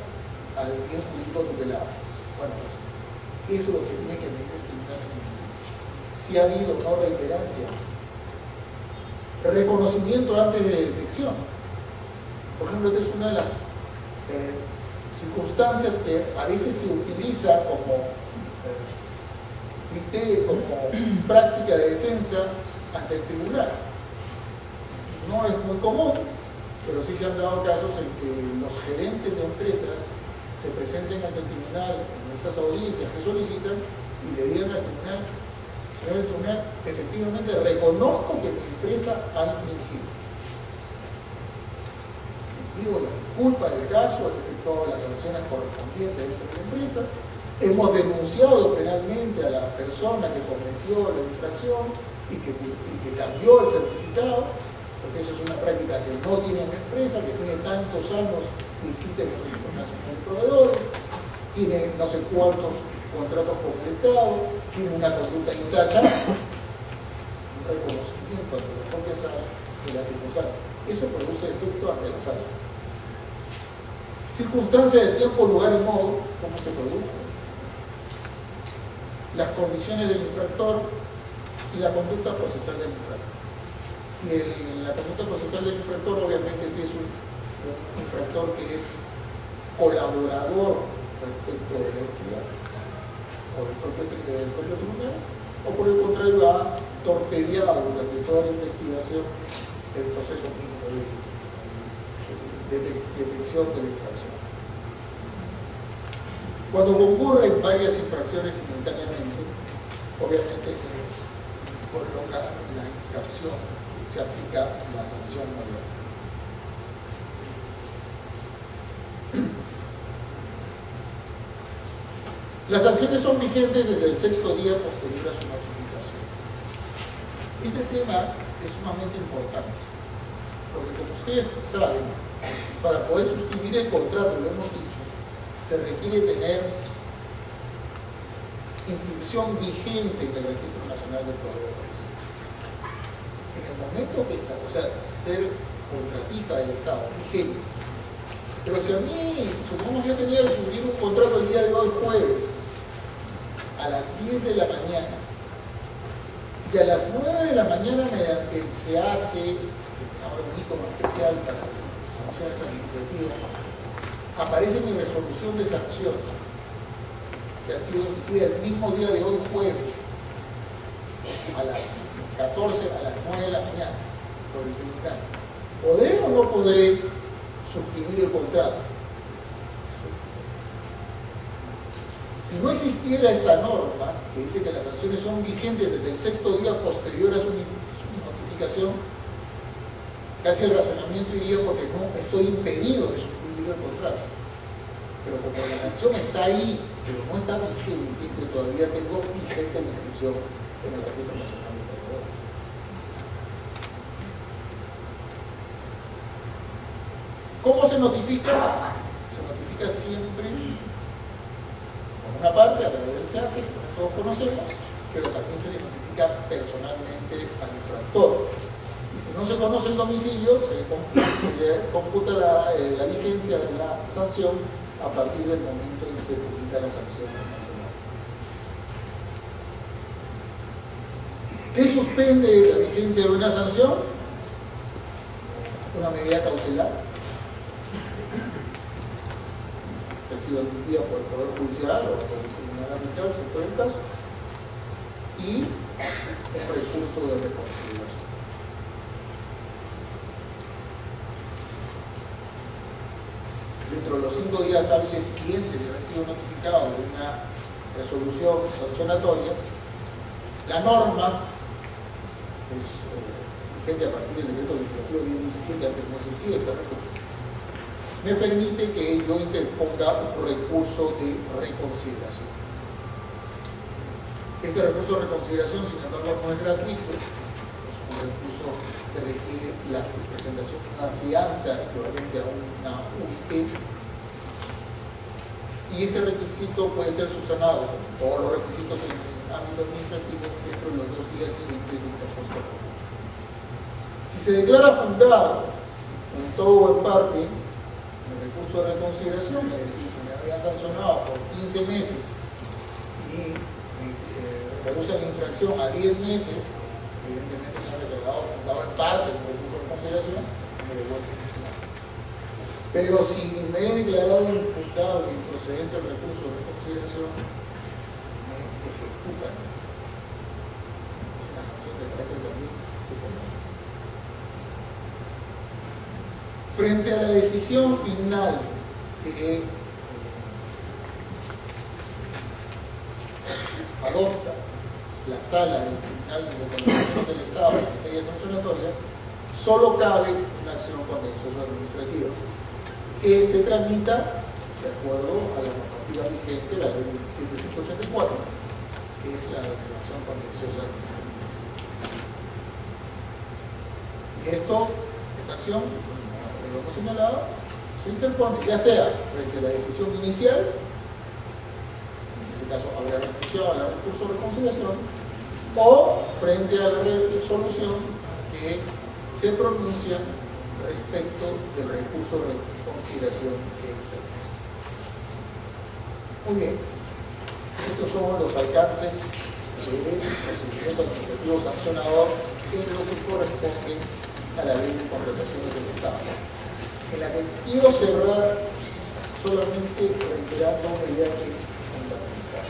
al bien jurídico tutelado. Bueno, pues eso es lo que tiene que medir el tribunal. Si ha habido o no reiterancia. Reconocimiento antes de detección. Por ejemplo, esta es una de las circunstancias que a veces se utiliza como criterio, como práctica de defensa ante el tribunal. No es muy común, pero sí se han dado casos en que los gerentes de empresas se presenten ante el tribunal en estas audiencias que solicitan y le digan al tribunal: señor tribunal, efectivamente reconozco que mi empresa ha infringido. Y asumido la culpa del caso, ha efectuado las sanciones correspondientes dentro de la empresa, hemos denunciado penalmente a la persona que cometió la infracción y que cambió el certificado, porque eso es una práctica que no tiene en la empresa, que tiene tantos años inscrita en el Registro Nacional de Proveedores, tiene no sé cuántos contratos con el Estado, tiene una conducta intachable, un reconocimiento ante la propia sala de las circunstancias. Eso produce efecto ante la sala. Circunstancias de tiempo, lugar y modo, ¿cómo se produce? Las condiciones del infractor y la conducta procesal del infractor. Si la conducta procesal del infractor, obviamente, si es un infractor que es colaborador respecto de la entidad o del propio tribunal, o por el contrario ha torpedeado durante toda la investigación el proceso mismo de detección de la infracción. Cuando concurren varias infracciones simultáneamente, obviamente se coloca la infracción, se aplica la sanción mayor. Las sanciones son vigentes desde el 6º día posterior a su notificación. Este tema es sumamente importante, porque como ustedes saben, para poder suscribir el contrato, lo hemos dicho, se requiere tener inscripción vigente en el Registro Nacional de Proveedores. En el momento que ser contratista del Estado, vigente. Pero si a mí, supongamos que yo tenía que suscribir un contrato el día de hoy, jueves, a las 10 de la mañana, y a las 9 de la mañana, mediante el SEACE, ahora un icono especial para las sanciones administrativas, aparece mi resolución de sanción, que ha sido emitida el mismo día de hoy, jueves, a las 14, a las 9 de la mañana, por el tribunal. ¿Podré o no podré suscribir el contrato? Si no existiera esta norma, que dice que las sanciones son vigentes desde el 6º día posterior a su notificación, casi el razonamiento iría porque no estoy impedido de suscribir el contrato. Pero como la sanción está ahí, pero no está vigente, todavía tengo vigente mi inscripción en el Registro Nacional de Proveedores. ¿Cómo se notifica? Se notifica siempre, por una parte, a través del SEACE, que todos conocemos, pero también se le notifica personalmente al infractor. Y si no se conoce el domicilio, se le computa la vigencia de la sanción a partir del momento en que se publica la sanción. ¿Qué suspende la vigencia de una sanción? Una medida cautelar que ha sido admitida por el Poder Judicial o por el Tribunal Arbitral, si fuera el caso, y un recurso de reconsideración. Dentro de los 5 días hábiles siguientes de haber sido notificado de una resolución sancionatoria, la norma es vigente a partir del decreto legislativo 1017, antes no existía este recurso, me permite que yo interponga un recurso de reconsideración. Este recurso de reconsideración, sin embargo, no es gratuito, es un recurso que requiere la presentación de una fianza equivalente a una UIT, y este requisito puede ser subsanado con todos los requisitos en el ámbito administrativo dentro de los 2 días siguientes de interpuesto recurso. Si se declara fundado en todo o en parte el recurso de reconsideración, es decir, si me habían sancionado por 15 meses y reduce la infracción a 10 meses, evidentemente se ha declarado fundado en parte el recurso de reconsideración, me devuelve el final. Pero si me he declarado infundado y procedente el recurso de reconsideración, me ejecutan. Es una sanción de carácter también económico. Frente a la decisión final que adopta la sala del Tribunal de Determinación del Estado en materia sancionatoria, solo cabe una acción contenciosa administrativa que se tramita de acuerdo a la normativa vigente, la ley 27584, que es la declaración contenciosa administrativa. Y esta acción, como lo hemos señalado, se interpone ya sea frente a la decisión inicial, en ese caso habrá renunciado al recurso de reconciliación, o frente a la resolución que se pronuncia respecto del recurso de consideración que interpuso. Muy bien, estos son los alcances del procedimiento administrativo sancionador en lo que corresponde a la ley de contrataciones del Estado, en la que quiero cerrar solamente reiterando una idea que es fundamental.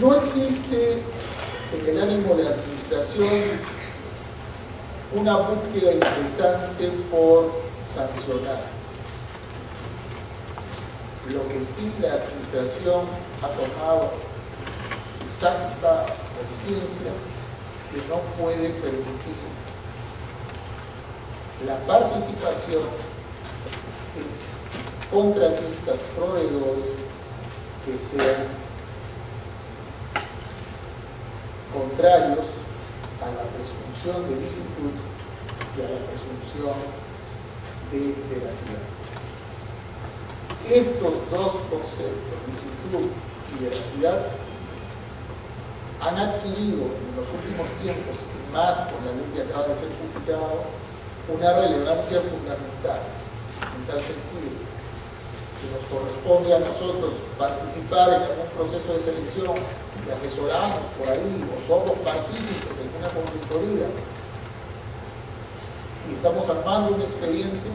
No existe en el ánimo de la administración una búsqueda incesante por sancionar. Lo que sí la administración ha tomado exacta conciencia que no puede permitir la participación en contratistas proveedores que sean contrarios a la presunción de licitud y a la presunción de veracidad. Estos dos conceptos, licitud y veracidad, han adquirido en los últimos tiempos, y más con la ley que acaba de ser publicada, una relevancia fundamental. En tal sentido, si nos corresponde a nosotros participar en algún proceso de selección que asesoramos por ahí o somos partícipes en una consultoría y estamos armando un expediente,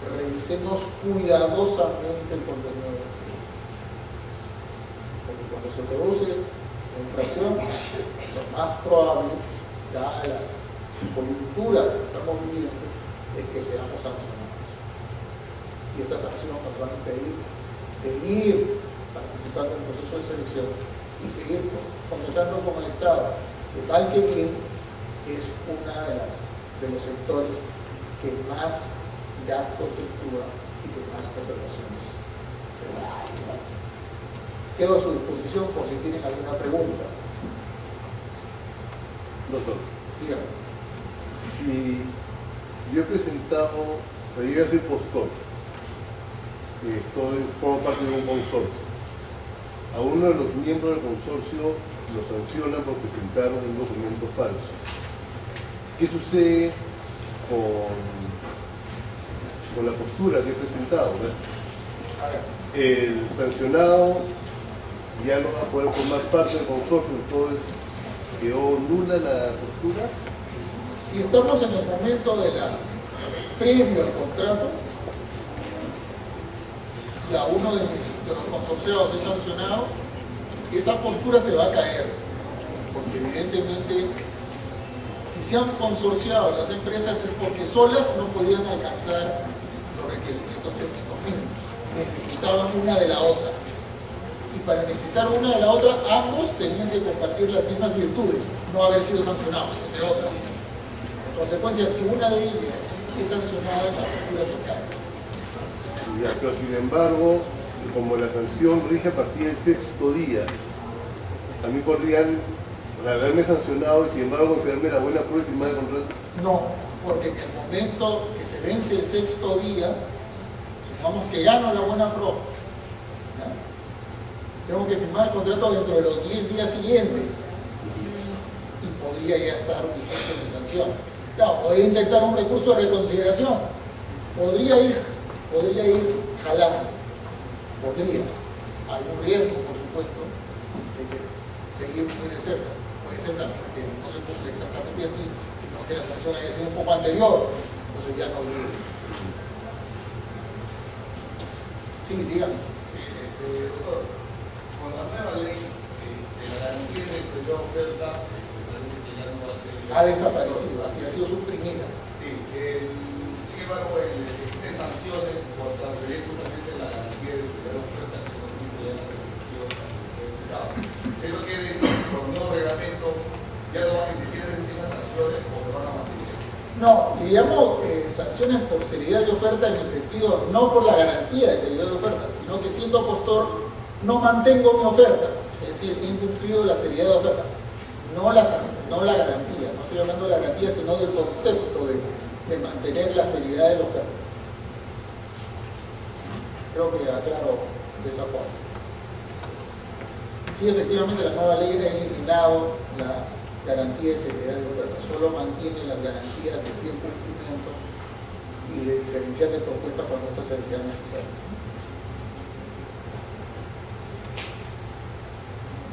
revisemos cuidadosamente el contenido del expediente, porque cuando se produce la infracción, lo más probable, dada la coyuntura que estamos viviendo, es que seamos sancionados. Y esta sanción nos va a impedir seguir participando en el proceso de selección y seguir contratando con el Estado, de tal que bien es uno de los sectores que más gasto efectúa y que más contrataciones realiza. Quedo a su disposición por si tienen alguna pregunta. Doctor, Dígame. si yo he presentado, yo voy a ser postor, formo parte de un consorcio. A uno de los miembros del consorcio lo sancionan por presentar un documento falso. ¿Qué sucede con la postura que he presentado? El sancionado ya no va a poder formar parte del consorcio, entonces quedó nula la postura. Si estamos en el momento previo al contrato, y a uno de los consorciados es sancionado, esa postura se va a caer, porque evidentemente si se han consorciado las empresas es porque solas no podían alcanzar los requerimientos técnicos mínimos, necesitaban una de la otra, y para necesitar una de la otra ambos tenían que compartir las mismas virtudes, no haber sido sancionados, entre otras. En consecuencia, si una de ellas es sancionada, la postura se cae. Ya, pero sin embargo, como la sanción rige a partir del 6º día, a mí podrían haberme sancionado y sin embargo considerarme la buena prueba y firmar el contrato. No, porque en el momento que se vence el 6º día, supongamos que gano la buena prueba, ¿ya? Tengo que firmar el contrato dentro de los 10 días siguientes y podría ya estar vigente mi sanción. Claro, podría intentar un recurso de reconsideración, podría ir jalando, podría. Hay un riesgo, por supuesto, de que seguir muy de cerca. Puede ser también que no se cumple exactamente así, sino que la sanción haya sido un poco anterior, entonces ya no llegue. Sí, dígame. Doctor, con la nueva ley, la garantía de exterior oferta parece que ya no va a ser... Ha desaparecido, así ha sido suprimida. Sí, sin embargo, existen sanciones por transferir justamente la garantía de exterior oferta que son ya la restricción del Estado. Eso quiere decir que con el nuevo reglamento ya no van a existir esas sanciones o se van a mantener. No, le llamo sanciones por seriedad de oferta en el sentido, no por la garantía de seriedad de oferta, sino que siendo postor no mantengo mi oferta, es decir, he incumplido la seriedad de oferta, no la garantía, no estoy hablando de la garantía, sino del concepto de mantener la seriedad de la oferta. Creo que aclaro de esa forma. Sí, efectivamente la nueva ley ha eliminado la garantía de seriedad de oferta, solo mantiene las garantías de fiel cumplimiento y de diferencial de propuesta cuando esta se sea necesaria.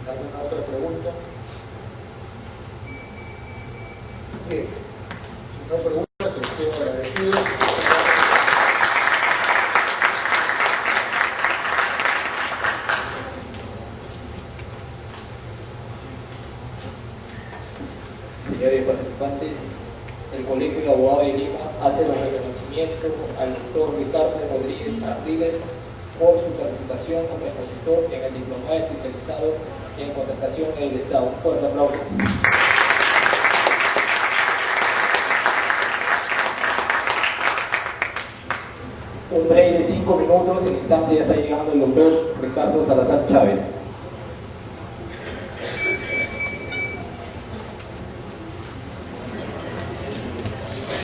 ¿Alguna otra pregunta? Bien, si no hay preguntas, les quedo agradecido. Señores participantes, el Colegio de Abogados de Lima hace los reconocimientos al doctor Ricardo Rodríguez Arriles por su participación como expositor en el diplomado especializado en contratación del Estado. Un fuerte aplauso. Un break de 5 minutos, en instante ya está llegando el doctor Ricardo Salazar Chávez.